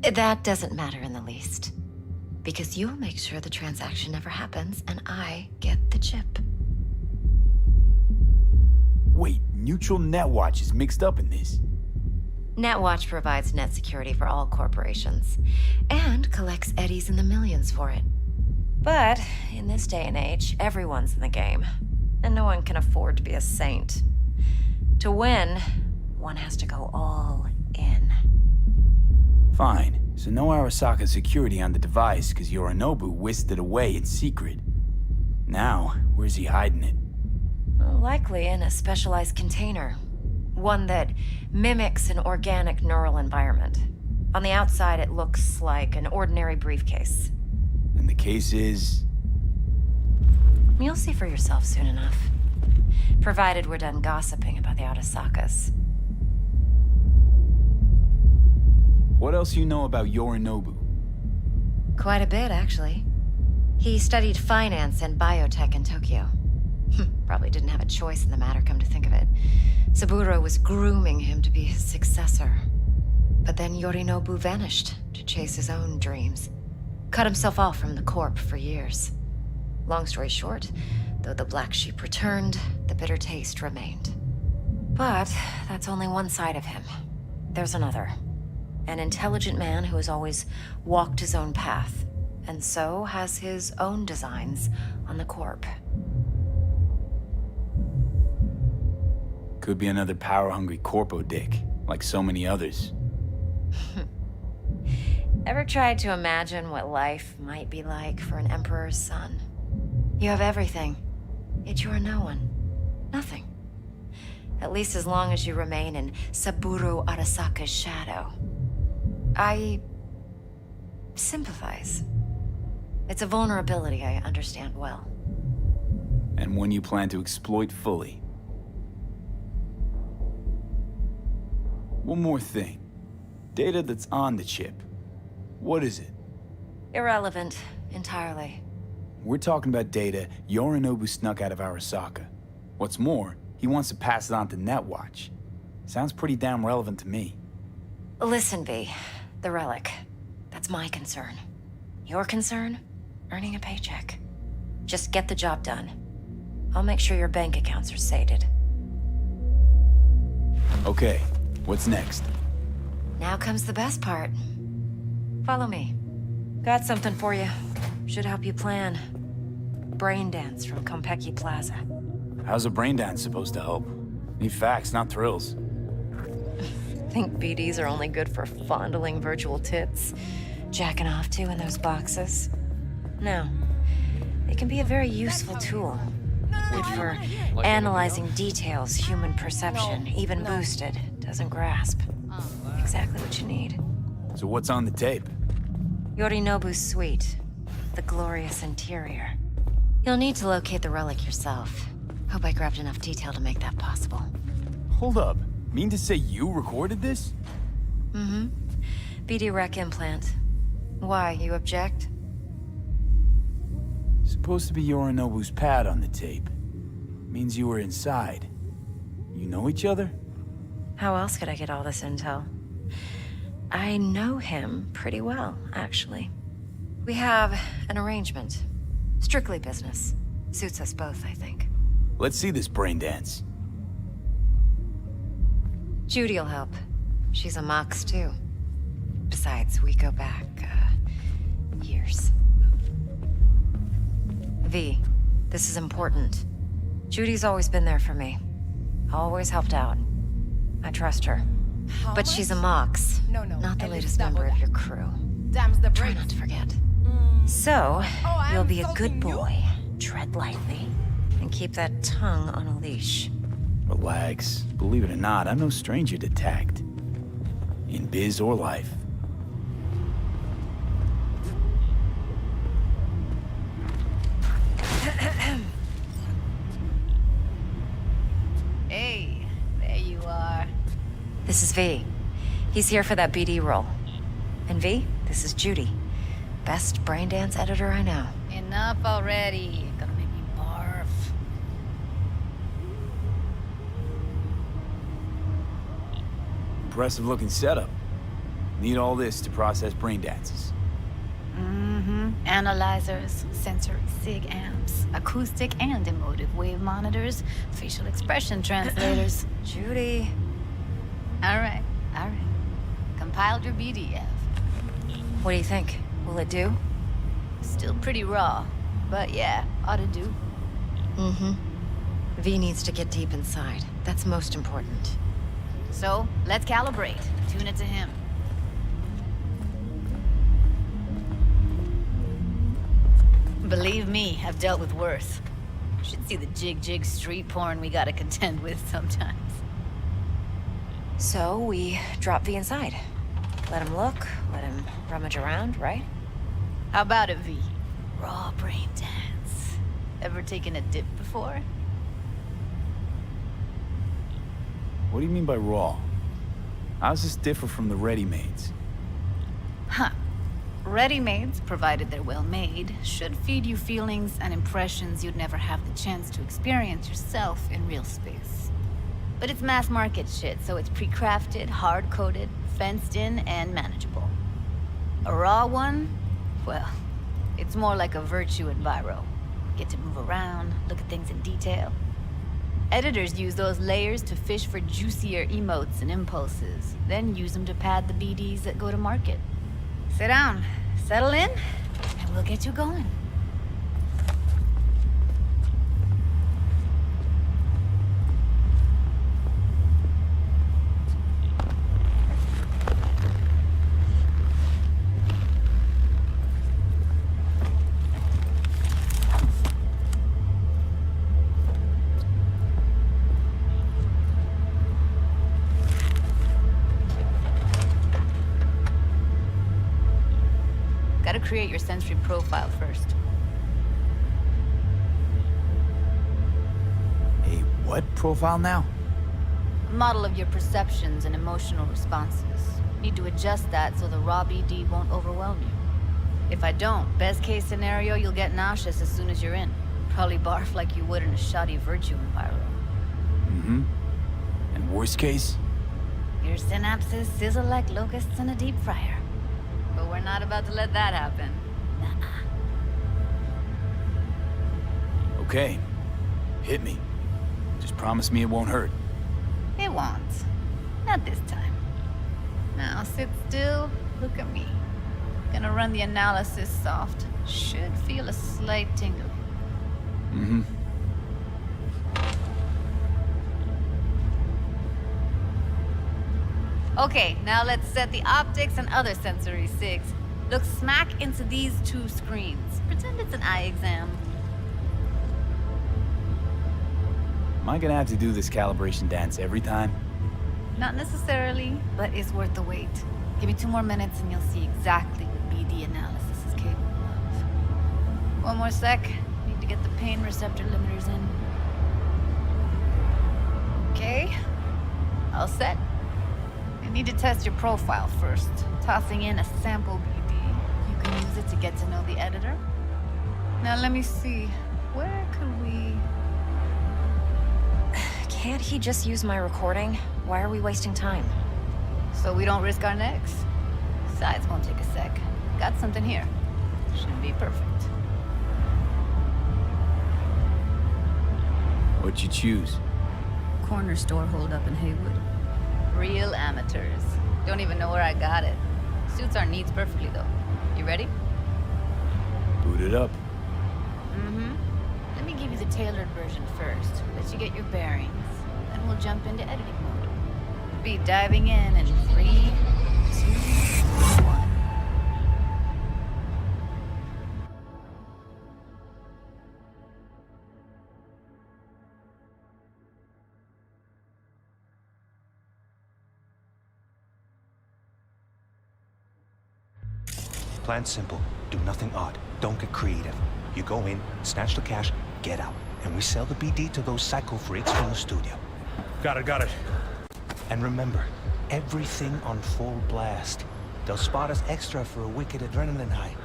That doesn't matter in the least. Because you'll make sure the transaction never happens, and I get the chip. Wait, neutral Netwatch is mixed up in this. Netwatch provides net security for all corporations, and collects eddies in the millions for it. But in this day and age, everyone's in the game, and no one can afford to be a saint. To win, one has to go all in. Fine, so no Arasaka security on the device because Yorinobu whisked it away in secret. Now, where's he hiding it? Likely in a specialized container. One that mimics an organic neural environment. On the outside, it looks like an ordinary briefcase. And the case is... You'll see for yourself soon enough. Provided we're done gossiping about the Arasakas. What else you know about Yorinobu? Quite a bit, actually. He studied finance and biotech in Tokyo. Probably didn't have a choice in the matter, come to think of it. Saburo was grooming him to be his successor. But then Yorinobu vanished to chase his own dreams. Cut himself off from the Corp for years. Long story short, though the black sheep returned, the bitter taste remained. But that's only one side of him. There's another. An intelligent man who has always walked his own path, and so has his own designs on the Corp. Could be another power-hungry corpo dick, like so many others. Ever tried to imagine what life might be like for an emperor's son? You have everything, yet you are no one. Nothing. At least as long as you remain in Saburo Arasaka's shadow. I sympathize. It's a vulnerability I understand well. And one you plan to exploit fully. One more thing. Data that's on the chip. What is it? Irrelevant, entirely. We're talking about data Yorinobu snuck out of Arasaka. What's more, he wants to pass it on to Netwatch. Sounds pretty damn relevant to me. Listen, V. The relic. That's my concern. Your concern? Earning a paycheck. Just get the job done. I'll make sure your bank accounts are sated. Okay, what's next? Now comes the best part. Follow me. Got something for you. Should help you plan. Brain dance from Konpeki Plaza. How's a brain dance supposed to help? Need facts, not thrills. Think BDs are only good for fondling virtual tits? Jacking off to in those boxes? No. They can be a very useful tool. Good for analyzing details human perception, even boosted, doesn't grasp. Exactly what you need. So what's on the tape? Yorinobu's suite. The glorious interior. You'll need to locate the relic yourself. Hope I grabbed enough detail to make that possible. Hold up. Mean to say you recorded this? Mm-hmm. BD rec implant. Why, you object? Supposed to be Yorinobu's pad on the tape. Means you were inside. You know each other? How else could I get all this intel? I know him pretty well, actually. We have an arrangement. Strictly business. Suits us both, I think. Let's see this brain dance. Judy'll help. She's a Mox, too. Besides, we go back, years. V, this is important. Judy's always been there for me. Always helped out. I trust her. But she's a Mox, not the latest member of your crew. Try not to forget. So, you'll be a good boy. Tread lightly, and keep that tongue on a leash. Relax. Believe it or not, I'm no stranger to tact. In biz or life. This is V. He's here for that BD role. And V, this is Judy. Best braindance editor I know. Enough already. Gonna make me barf. Impressive looking setup. Need all this to process brain dances. Mm-hmm. Analyzers, sensory sig amps, acoustic and emotive wave monitors, facial expression translators. Judy. All right. Compiled your BDF. What do you think? Will it do? Still pretty raw, but yeah, ought to do. Mm-hmm. V needs to get deep inside. That's most important. So, let's calibrate. Tune it to him. Believe me, I've dealt with worse. Should see the jig street porn we gotta contend with sometimes. So we drop V inside. Let him look, let him rummage around, right? How about it, V? Raw brain dance. Ever taken a dip before? What do you mean by raw? How's this differ from the ready-mades? Huh. Ready-mades, provided they're well made, should feed you feelings and impressions you'd never have the chance to experience yourself in real space. But it's mass market shit, so it's pre-crafted, hard-coded, fenced in, and manageable. A raw one? Well, it's more like a virtue in Viro. Get to move around, look at things in detail. Editors use those layers to fish for juicier emotes and impulses, then use them to pad the BDs that go to market. Sit down, settle in, and we'll get you going. Gotta create your sensory profile first. A what profile now? A model of your perceptions and emotional responses. Need to adjust that so the raw BD won't overwhelm you. If I don't, best case scenario, you'll get nauseous as soon as you're in. Probably barf like you would in a shoddy virtue environment. Mm-hmm. And worst case? Your synapses sizzle like locusts in a deep fryer. But we're not about to let that happen. Nuh-uh. Okay. Hit me. Just promise me it won't hurt. It won't. Not this time. Now sit still, look at me. Gonna run the analysis soft. Should feel a slight tingle. Mm-hmm. Okay, now let's set the optics and other sensory sigs. Look smack into these two screens. Pretend it's an eye exam. Am I gonna have to do this calibration dance every time? Not necessarily, but it's worth the wait. Give me 2 more minutes and you'll see exactly what BD analysis is capable of. 1 more sec. Need to get the pain receptor limiters in. Okay. All set. You need to test your profile first. Tossing in a sample BD. You can use it to get to know the editor. Now let me see. Where could we... Can't he just use my recording? Why are we wasting time? So we don't risk our necks. Besides, won't take a sec. Got something here. Should be perfect. What'd you choose? Corner store holdup in Haywood. Real amateurs. Don't even know where I got it. Suits our needs perfectly, though. You ready? Boot it up. Mm-hmm. Let me give you the tailored version first. Let you get your bearings. Then we'll jump into editing mode. Be diving in 3, 2, 1. Plan simple. Do nothing odd. Don't get creative. You go in, snatch the cash, get out. And we sell the BD to those psycho freaks from the studio. Got it. And remember, everything on full blast. They'll spot us extra for a wicked adrenaline high.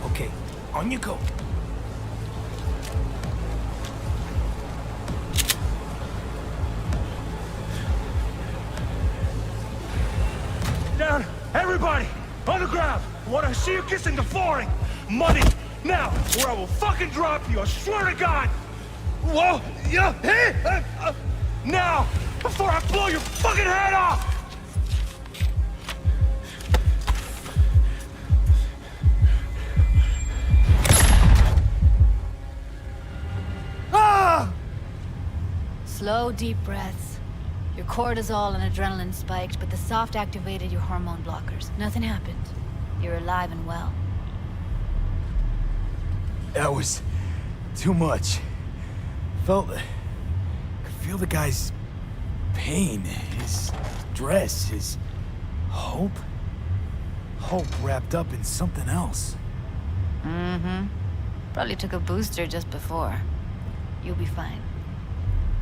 Okay, on you go. Down, everybody, on the ground. I want to see you kissing the flooring. Money, now, or I will fucking drop you, I swear to God. Whoa, yeah, hey, now, before I blow your fucking head off. Ah! Slow, deep breaths. Your cortisol and adrenaline spiked, but the soft activated your hormone blockers. Nothing happened. You're alive and well. That was too much. Could feel the guy's pain, his stress, his hope. Hope wrapped up in something else. Mm-hmm. Probably took a booster just before. You'll be fine.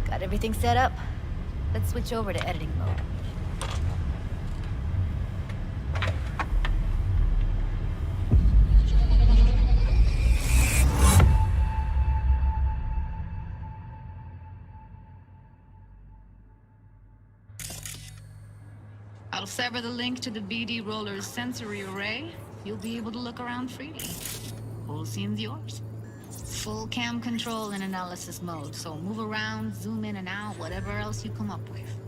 Got everything set up? Let's switch over to editing mode. I'll sever the link to the BD Roller's sensory array. You'll be able to look around freely. Whole scene's yours. Full cam control in analysis mode, so move around, zoom in and out, whatever else you come up with.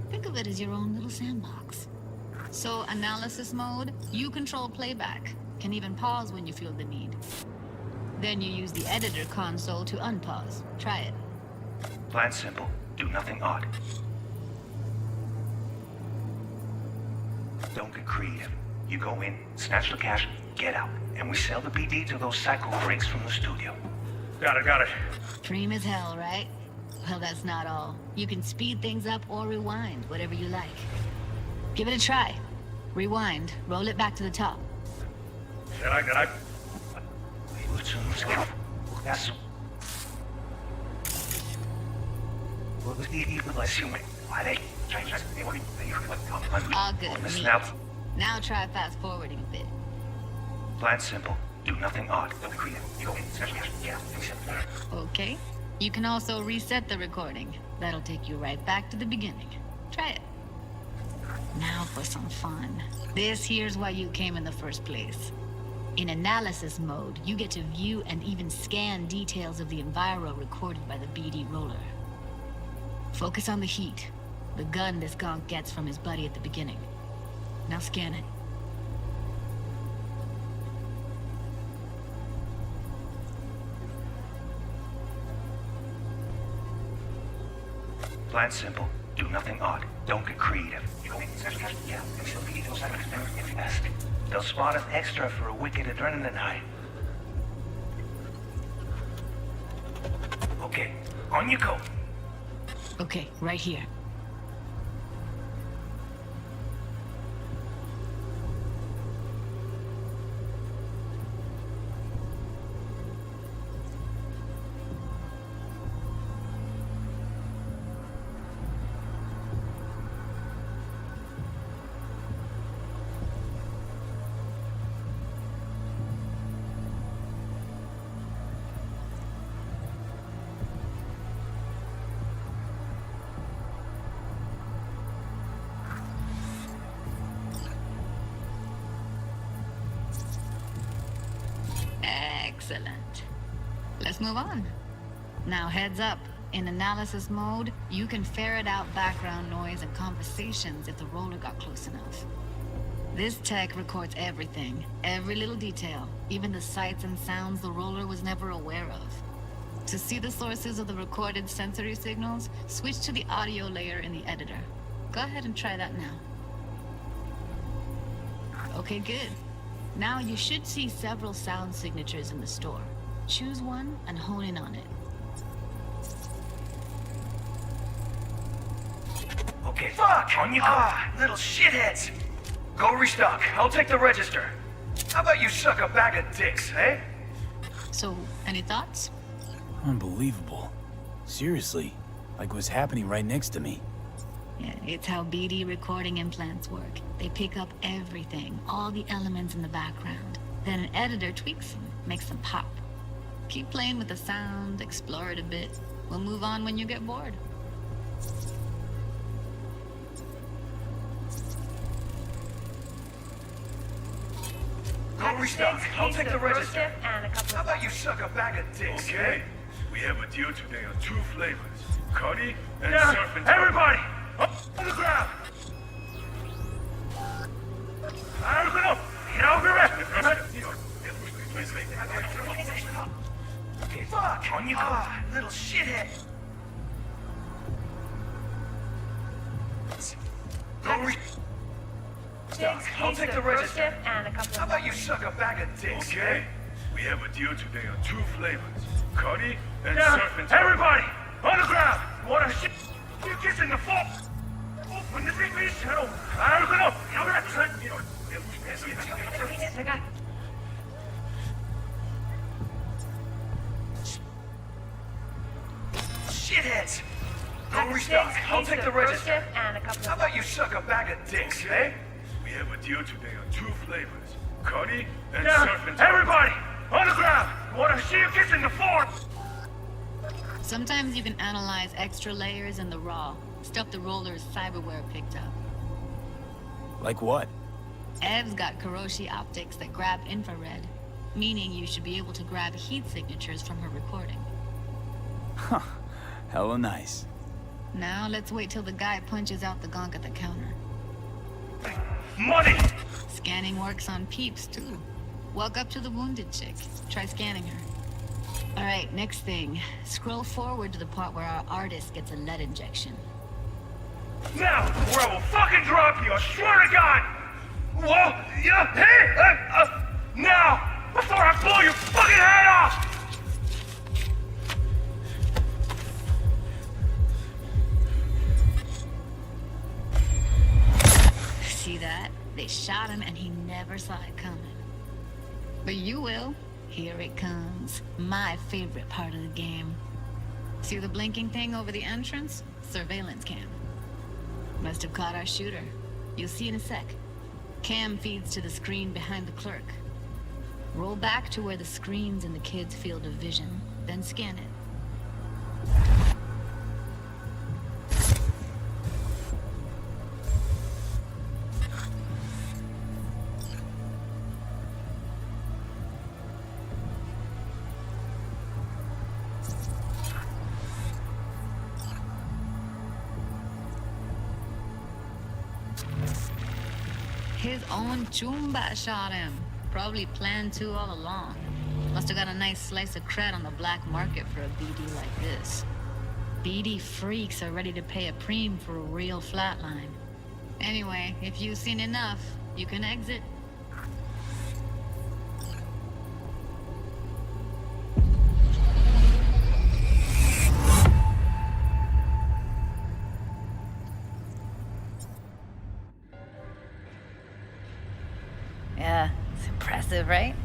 Think of it as your own little sandbox. So analysis mode, you control playback. Can even pause when you feel the need. Then you use the editor console to unpause. Try it. Plan simple. Do nothing odd. Don't get creative. You go in, snatch the cash, get out. And we sell the BD to those psycho freaks from the studio. Got it. Dream as hell, right? Well, that's not all. You can speed things up or rewind, whatever you like. Give it a try. Rewind. Roll it back to the top. That's... All good. Neat. Now try fast forwarding a bit. Plan simple. Do nothing odd. Don't be creative. You go in, snatch the cash, get out. Okay. You can also reset the recording. That'll take you right back to the beginning. Try it. Now for some fun. This here's why you came in the first place. In analysis mode, you get to view and even scan details of the enviro recorded by the BD Roller. Focus on the heat, the gun this gonk gets from his buddy at the beginning. Now scan it. Plan simple. Do nothing odd. Don't get creative. You go in, snatch the cash, get out. And we sell the BD to those psycho freaks if you ask. They'll spot us extra for a wicked adrenaline high. Okay, on you go. Okay, right here. Excellent. Let's move on. Now heads up. In analysis mode, you can ferret out background noise and conversations if the roller got close enough. This tech records everything, every little detail, even the sights and sounds the roller was never aware of. To see the sources of the recorded sensory signals, switch to the audio layer in the editor. Go ahead and try that now. Okay, good. Now you should see several sound signatures in the store. Choose one and hone in on it. Okay, fuck! On you go! Little shitheads! Go restock. I'll take the register. How about you suck a bag of dicks, eh? So, any thoughts? Unbelievable. Seriously, Like what's happening right next to me. Yeah, it's how BD recording implants work. They pick up everything, all the elements in the background. Then an editor tweaks them, makes them pop. Keep playing with the sound, explore it a bit. We'll move on when you get bored. Don't restock. I'll take the register. How about you suck a bag of dicks? Okay. We have a deal today on 2 flavors. Cuddy and Now, surf and everybody! Up on the ground! Fuck! On you go, little shithead! I'll take the register. How about you suck a bag of dicks? Okay. We have a deal today on 2 flavors. Cuddy and Now, surf and everybody! On the ground! You wanna shit? You kiss in the fall! Open the big beast! Shitheads! Don't restock. I'll take the register. How about you suck a bag of dicks, eh? We have a deal today on 2 flavors. Cuddy and Now, surf and everybody! On the ground! You wanna see you kissing the floor? Sometimes you can analyze extra layers in the raw. Stuff the roller's cyberware picked up. Like what? Ev's got Kiroshi optics that grab infrared, meaning you should be able to grab heat signatures from her recording. Huh. Hella nice. Now let's wait till the guy punches out the gonk at the counter. Money! Scanning works on peeps, too. Walk up to the wounded chick. Try scanning her. Alright, next thing. Scroll forward to the part where our artist gets a lead injection. Now, or I will fucking drop you, I swear to God! Whoa! Yeah! Hey! Now! Before I blow your fucking head off! See that? They shot him and he never saw it coming. But you will. Here it comes. My favorite part of the game. See the blinking thing over the entrance? Surveillance cam. Must have caught our shooter. You'll see in a sec. Cam feeds to the screen behind the clerk. Roll back to where the screen's in the kid's field of vision, then scan it. His own Chumba shot him. Probably planned to all along. Must have got a nice slice of cred on the black market for a BD like this. BD freaks are ready to pay a preem for a real flatline. Anyway, if you've seen enough, you can exit. Yeah, it's impressive, right?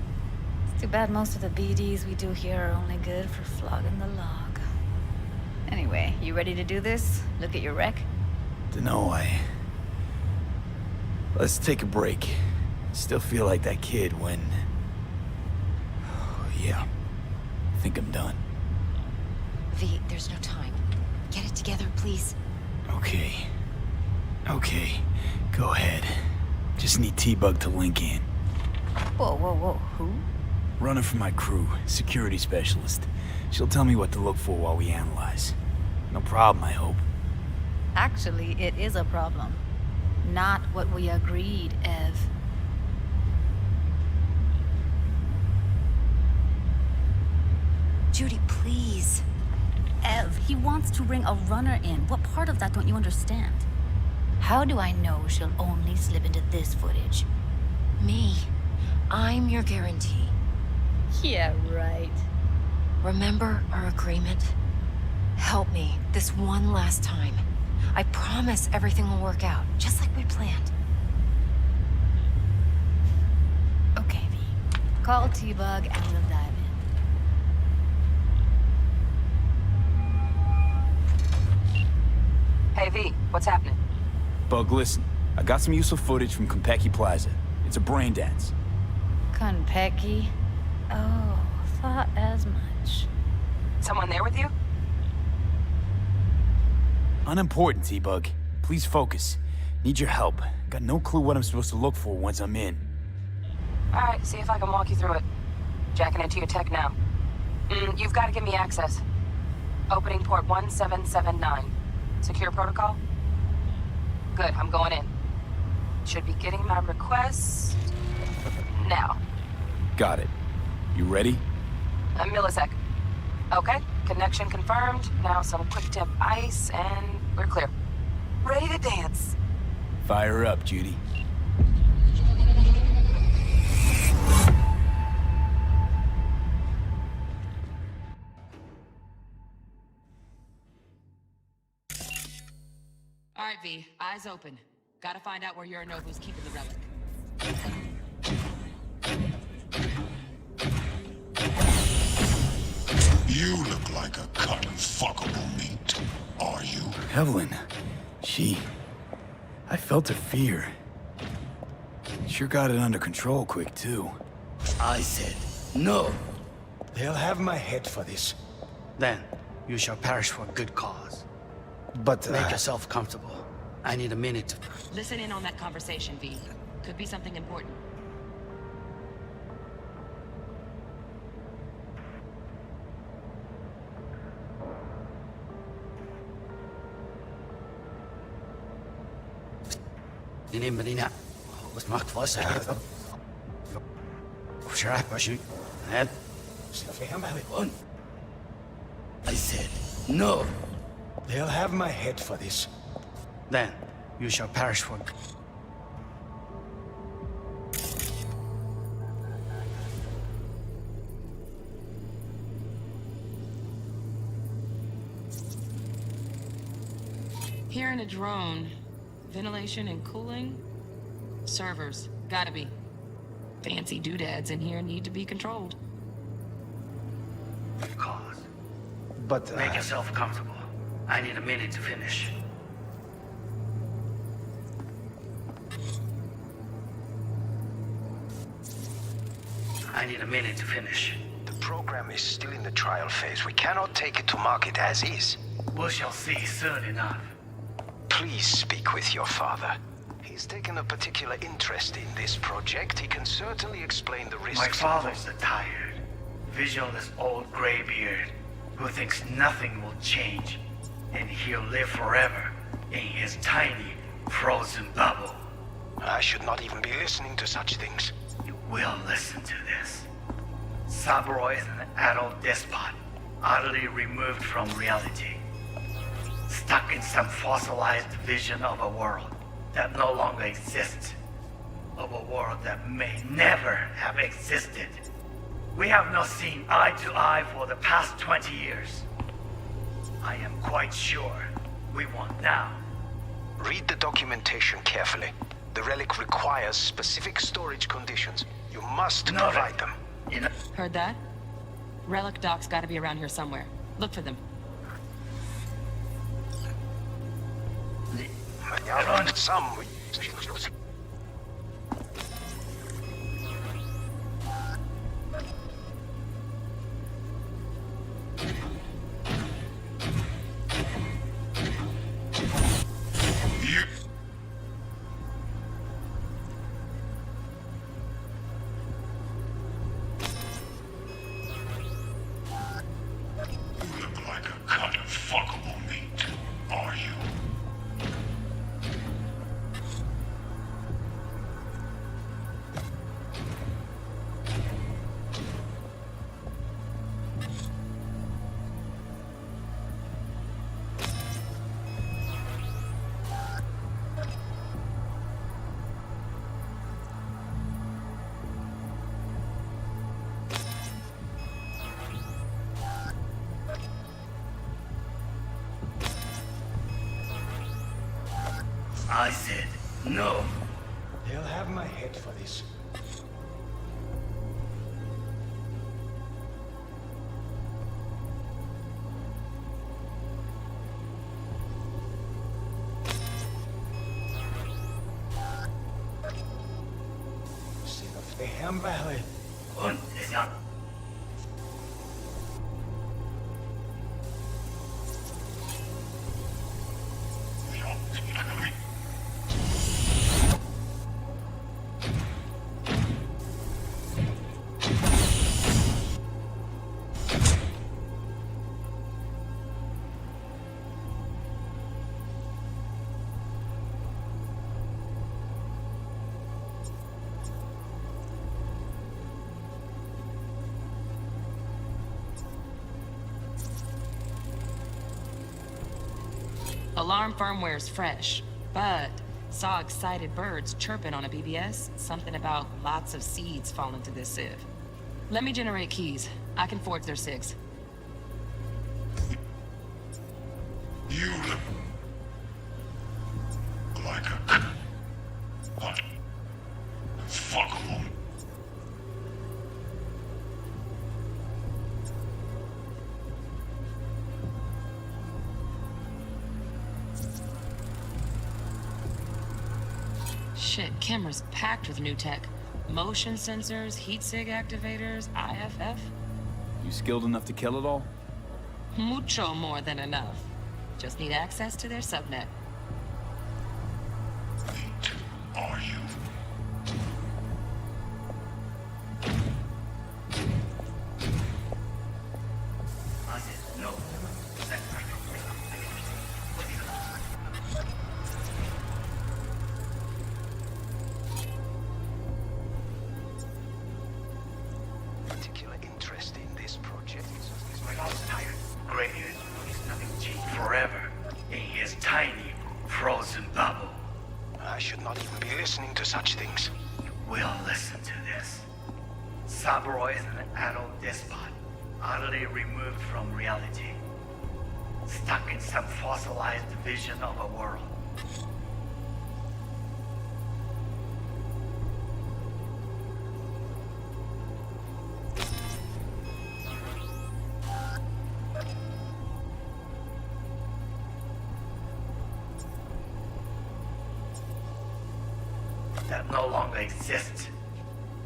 It's too bad most of the BDs we do here are only good for flogging the log. Anyway, you ready to do this? Look at your wreck? Dunno, Let's take a break. Still feel like that kid when... Yeah. I think I'm done. V, there's no time. Get it together, please. Okay. Okay. Go ahead. Just need T-Bug to link in. Whoa, whoa, whoa. Who? Runner for my crew. Security specialist. She'll tell me what to look for while we analyze. No problem, I hope. Actually, it is a problem. Not what we agreed, Ev. Judy, please. Ev, he wants to bring a runner in. What part of that don't you understand? How do I know she'll only slip into this footage? Me. I'm your guarantee. Yeah, right. Remember our agreement? Help me this one last time. I promise everything will work out, just like we planned. Okay, V. Call T-Bug and we'll dive in. Hey, V, what's happening? Bug, listen. I got some useful footage from Konpeki Plaza. It's a brain dance. Konpeki? Oh, thought as much. Someone there with you? Unimportant, T-Bug. Please focus. Need your help. Got no clue what I'm supposed to look for once I'm in. Alright, see if I can walk you through it. Jacking into your tech now. You've got to give me access. Opening port 1779. Secure protocol? Good, I'm going in. Should be getting my request now. Got it. You ready? A millisec. Okay, connection confirmed. Now some quick tip ice, and we're clear. Ready to dance. Fire up, Judy. All right, V. Eyes open. Gotta find out where Yorinobu's keeping the relic. You look like a cut of fuckable meat. Are you? Evelyn. I felt her fear. Sure got it under control quick, too. I said, no. They'll have my head for this. Then, you shall perish for a good cause. But make yourself comfortable. I need a minute to... Listen in on that conversation, V. Could be something important. Inimbadina. Was maakt vast. Schrijf maar, shoot. En... I said, no. They'll have my head for this. Then, you shall perish for... Here in a drone. Ventilation and cooling? Servers. Gotta be. Fancy doodads in here need to be controlled. Cause. But make yourself comfortable. I need a minute to finish. I need a minute to finish. The program is still in the trial phase. We cannot take it to market as is. We shall see soon enough. Please speak with your father. He's taken a particular interest in this project. He can certainly explain the risks. My father's a tired, visionless old graybeard who thinks nothing will change, and he'll live forever in his tiny, frozen bubble. I should not even be listening to such things. You will listen to this. Saburo is an adult despot, utterly removed from reality. Stuck in some fossilized vision of a world that no longer exists. Of a world that may never have existed. We have not seen eye to eye for the past 20 years. I am quite sure we won't now. Read the documentation carefully. The relic requires specific storage conditions. You must provide them. Heard that? Relic docs gotta be around here somewhere. Look for them. Some... Look like a cut of fuckable meat. Are you? I said, no. They'll have my head for this. I'm valid. Und, ist ja. Alarm firmware's fresh, but saw excited birds chirping on a BBS. Something about lots of seeds falling through this sieve. Let me generate keys. I can forge their SIGs. You look like a what? Fuckable. Shit, camera's packed with new tech. Motion sensors, heat sig activators, IFF. You skilled enough to kill it all? Mucho more than enough. Just need access to their subnet. Are you? I said no. Particular interest in this project? My mom's tired. Great news. He's nothing cheap forever in his tiny frozen bubble. I should not even be listening to such things. We'll listen to this. Saburo is an adult despot, utterly removed from reality. Stuck in some fossilized vision of a world. That no longer exists.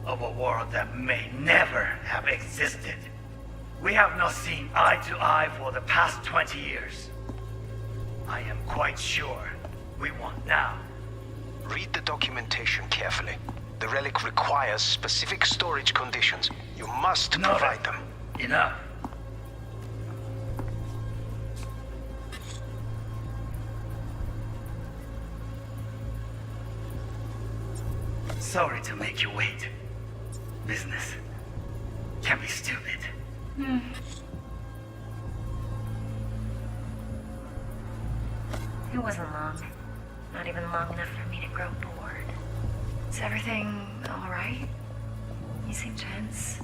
Of a world that may never have existed. We have not seen eye to eye for the past 20 years. I am quite sure we want now. Read the documentation carefully. The relic requires specific storage conditions. You must provide them. Enough. Sorry to make you wait. Business can be stupid. It wasn't long. Not even long enough for me to grow bored. Is everything all right? You seem tense.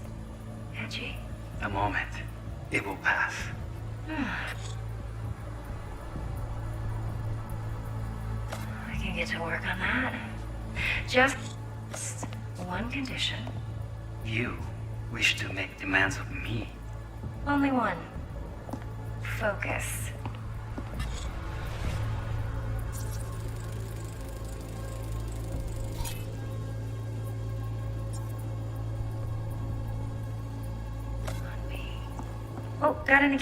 Edgy. A moment. It will pass. I can get to work on that. Just one condition. You wish to make demands of me. Only one. Focus. On me. Oh, got any...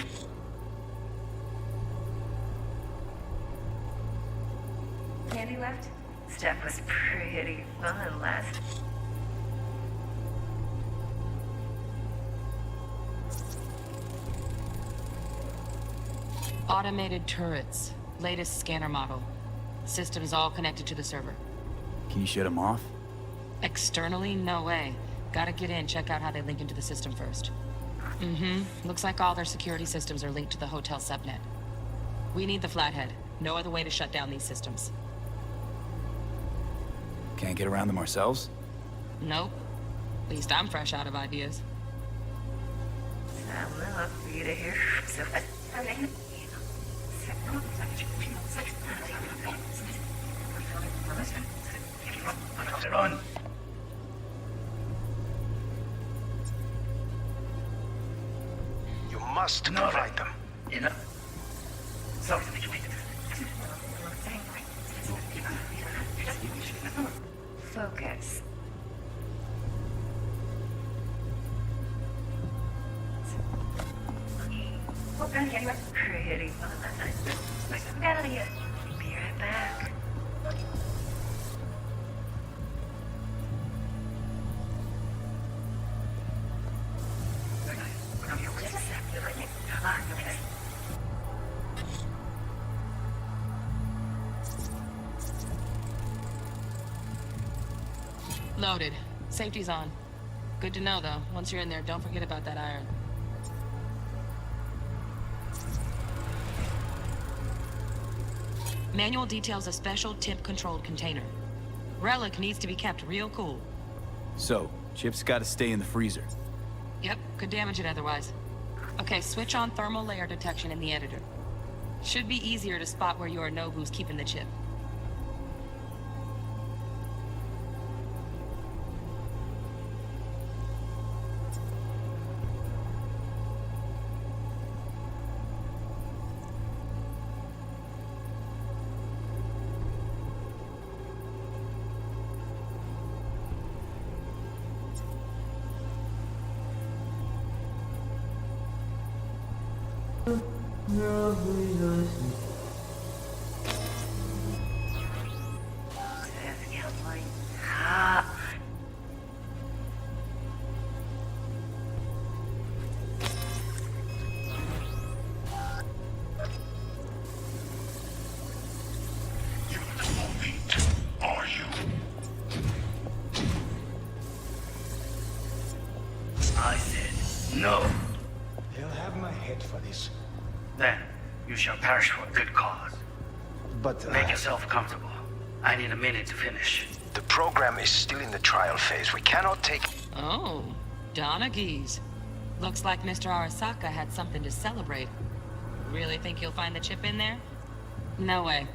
Candy left? Stuff was pretty fun last... Automated turrets. Latest scanner model. Systems all connected to the server. Can you shut them off? Externally, no way. Gotta get in, check out how they link into the system first. Looks like all their security systems are linked to the hotel subnet. We need the flathead. No other way to shut down these systems. Can't get around them ourselves? Nope. At least I'm fresh out of ideas. I'm enough for you to hear. So, Run. You must provide them. Enough. Sorry to make you wait. Focus. Oh, pretty fun. Get out of here. Be right back. Loaded. Safety's on. Good to know, though. Once you're in there, don't forget about that iron. Manual details a special tip-controlled container. Relic needs to be kept real cool. So, Chip's gotta stay in the freezer. Yep, could damage it otherwise. Okay, switch on thermal layer detection in the editor. Should be easier to spot where Yorinobu's keeping the chip. Are you? I said no. They'll have my head for this. Then you shall perish for a good cause. But Make yourself comfortable. I need a minute to finish. The program is still in the trial phase. We cannot take... Oh, Donaghy's. Looks like Mr. Arasaka had something to celebrate. Really think you'll find the chip in there? No way.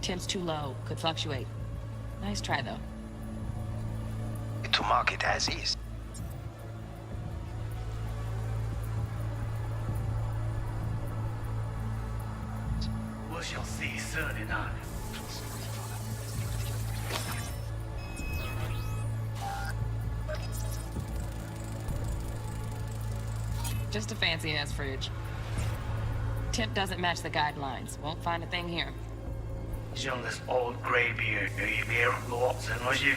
Temp's too low. Could fluctuate. Nice try, though. to mark it as is. We shall see soon enough. Just a fancy-ass fridge. Tip doesn't match the guidelines. Won't find a thing here. Shown this old gray beard. You beer lots and was you?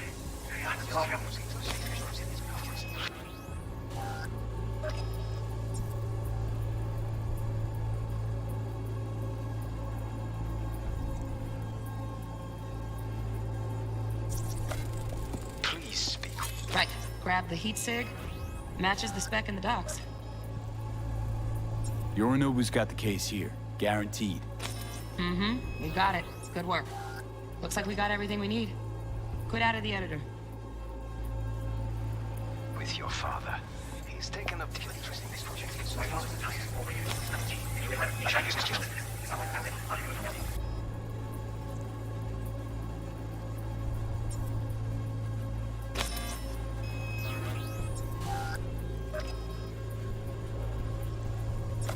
Please speak. Right. Grab the heat sig. Matches the spec in the docks. Yorinobu's got the case here. Guaranteed. Mm-hmm. We got it. Good work. Looks like we got everything we need. Quit out of the editor. With your father. He's taken a particular interest in this project.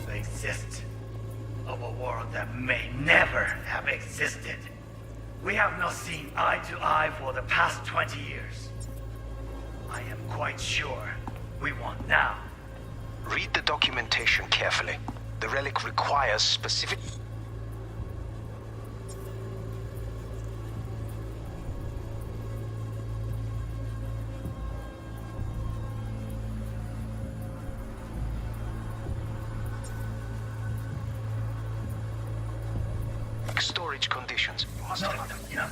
The exist of a world that may never have existed. We have not seen eye to eye for the past 20 years. I am quite sure we want now. Read the documentation carefully. The relic requires specific... storage conditions. You must have them.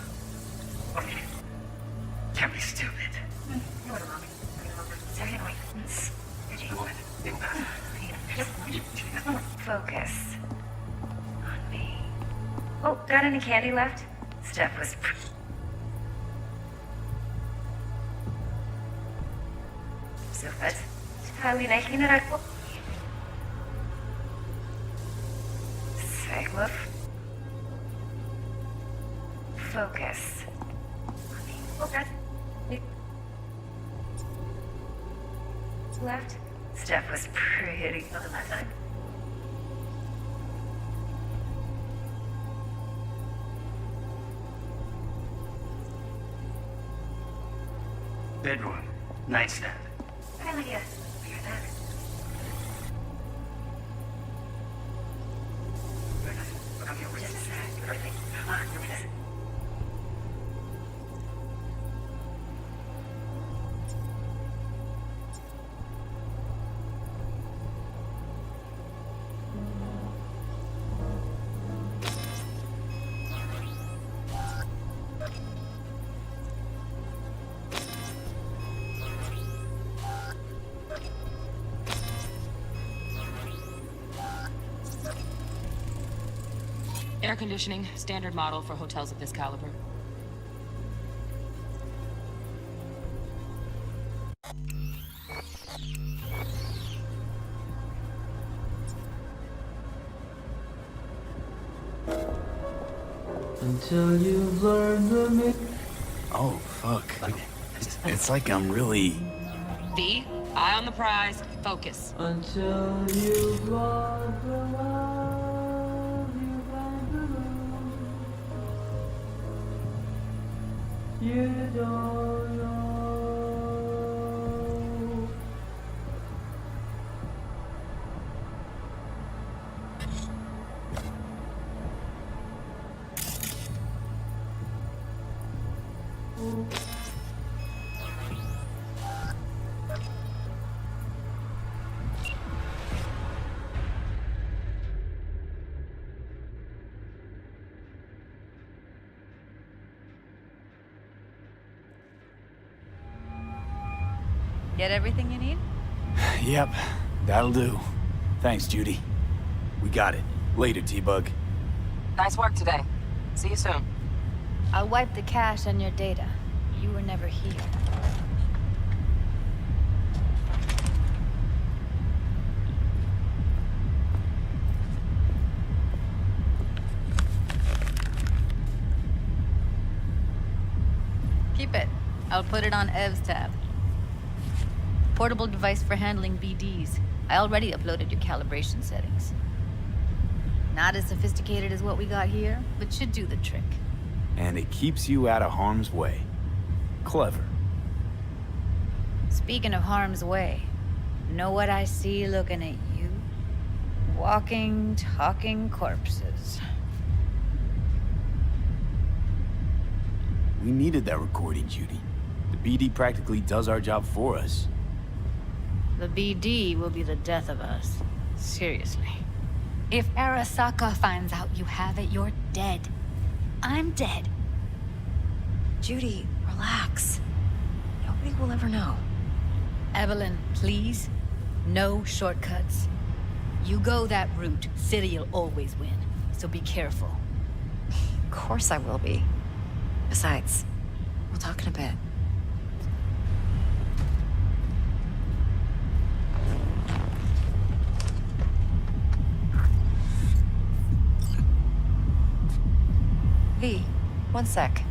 Okay. Can't be stupid. Focus on me. Oh, got any candy left? Steph was Super. Highly making it up. Segwoof. Focus. Oh, God. Left. Steph was pretty good that time. Bedroom. Nightstand. Hi, Lydia. You're back. Air conditioning, standard model for hotels of this caliber. Until you've learned the mix. Oh, fuck. It's like I'm really... V, eye on the prize, focus. Until you've lost the love you find below. You don't know. Get everything you need? Yep, that'll do. Thanks, Judy. We got it. Later, T-Bug. Nice work today. See you soon. I'll wipe the cache on your data. You were never here. Keep it. I'll put it on Ev's tab. Portable device for handling BDs. I already uploaded your calibration settings. Not as sophisticated as what we got here, but should do the trick. And it keeps you out of harm's way. Clever. Speaking of harm's way, know what I see looking at you? Walking, talking corpses. We needed that recording, Judy. The BD practically does our job for us. The BD will be the death of us. Seriously. If Arasaka finds out you have it, you're dead. I'm dead. Judy, relax. Nobody will ever know. Evelyn, please. No shortcuts. You go that route, City'll always win. So be careful. Of course I will be. Besides, we'll talk in a bit. V, one sec.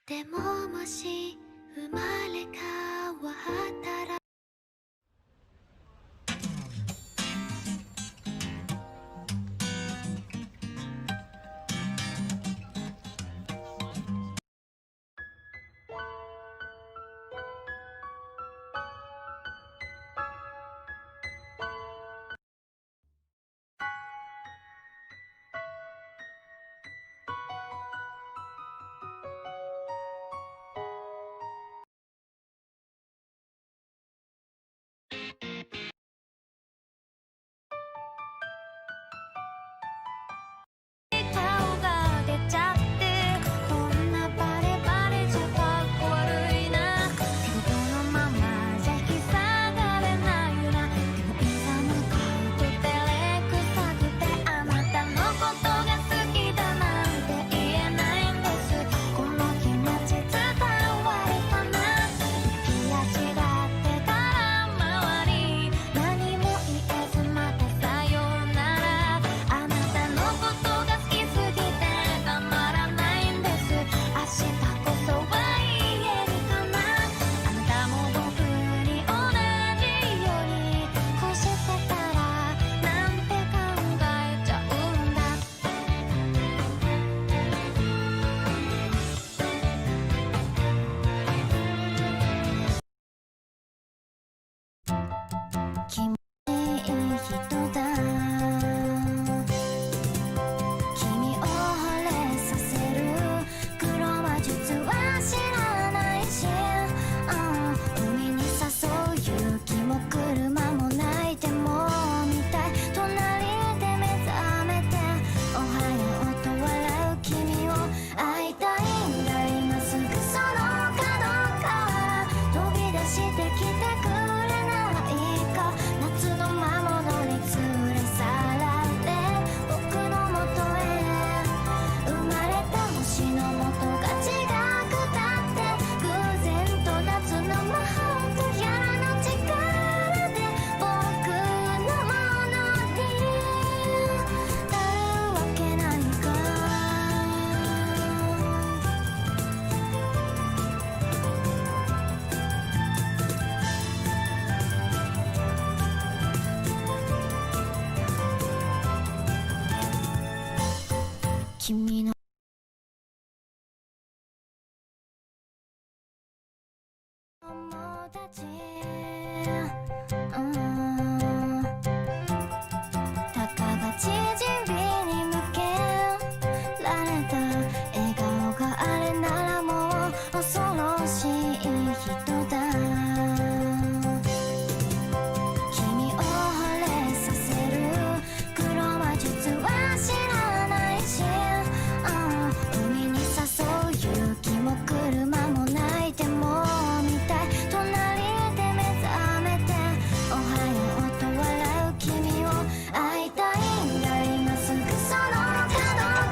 でももし生まれ変わったら顔が出ちゃってこんなバレバレじゃかっこ悪いなけどこのままじゃ引き下がれないよなでもいざ向かうと照れくさくてあなたのことが好きだなんて言えないんですこの気持ち伝わるかな浮き足だってから周り何も言えずまたさようならあなたのことが好きすぎてたまらないんです明日こそは言えるかなあなたも僕に同じようにこうしてたらなんて考えちゃうんだ君いい人だ君を惚れさせる黒魔術は知らないし、海に誘う勇気も車もないでも見たい隣で目覚めておはようと笑う君を会いたいんだ今すぐその角から飛び出してきてくれないか夏の魔物に連れ去られ僕のもとへ生まれた星の元が違くたって偶然と夏の魔法とやらの力で僕のものになるわけないか君の友達たかが縮みに向けられた笑顔があれならもう恐ろしい人だ君を惚れさせる黒魔術は知らないし、海に誘う勇気も車もないでも見たい隣で目覚めておはようと笑う君を会いたいんだ今すぐその角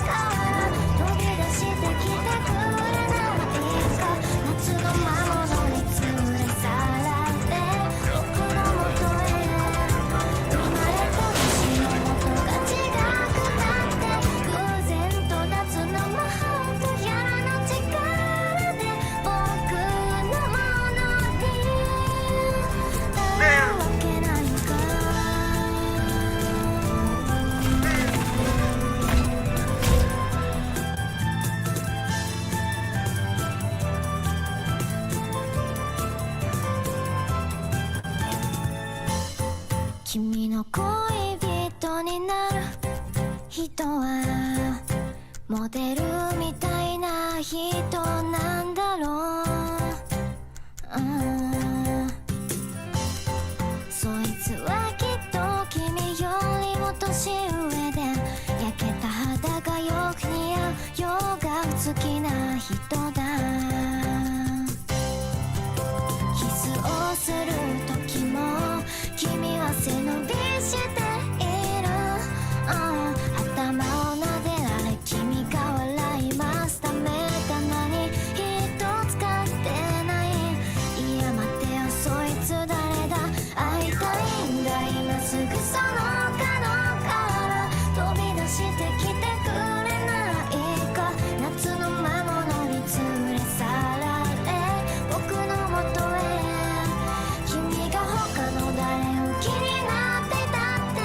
から飛び出してきてくれないか夏の魔物に連れ去られ僕のもとへ生まれた星の元が違くたって偶然と夏の魔法とやらの力で僕のものになるわけないか君の恋人になる人はモデルみたいな人なんだろう、そいつはきっと君よりも年上で焼けた肌がよく似合う洋画好きな人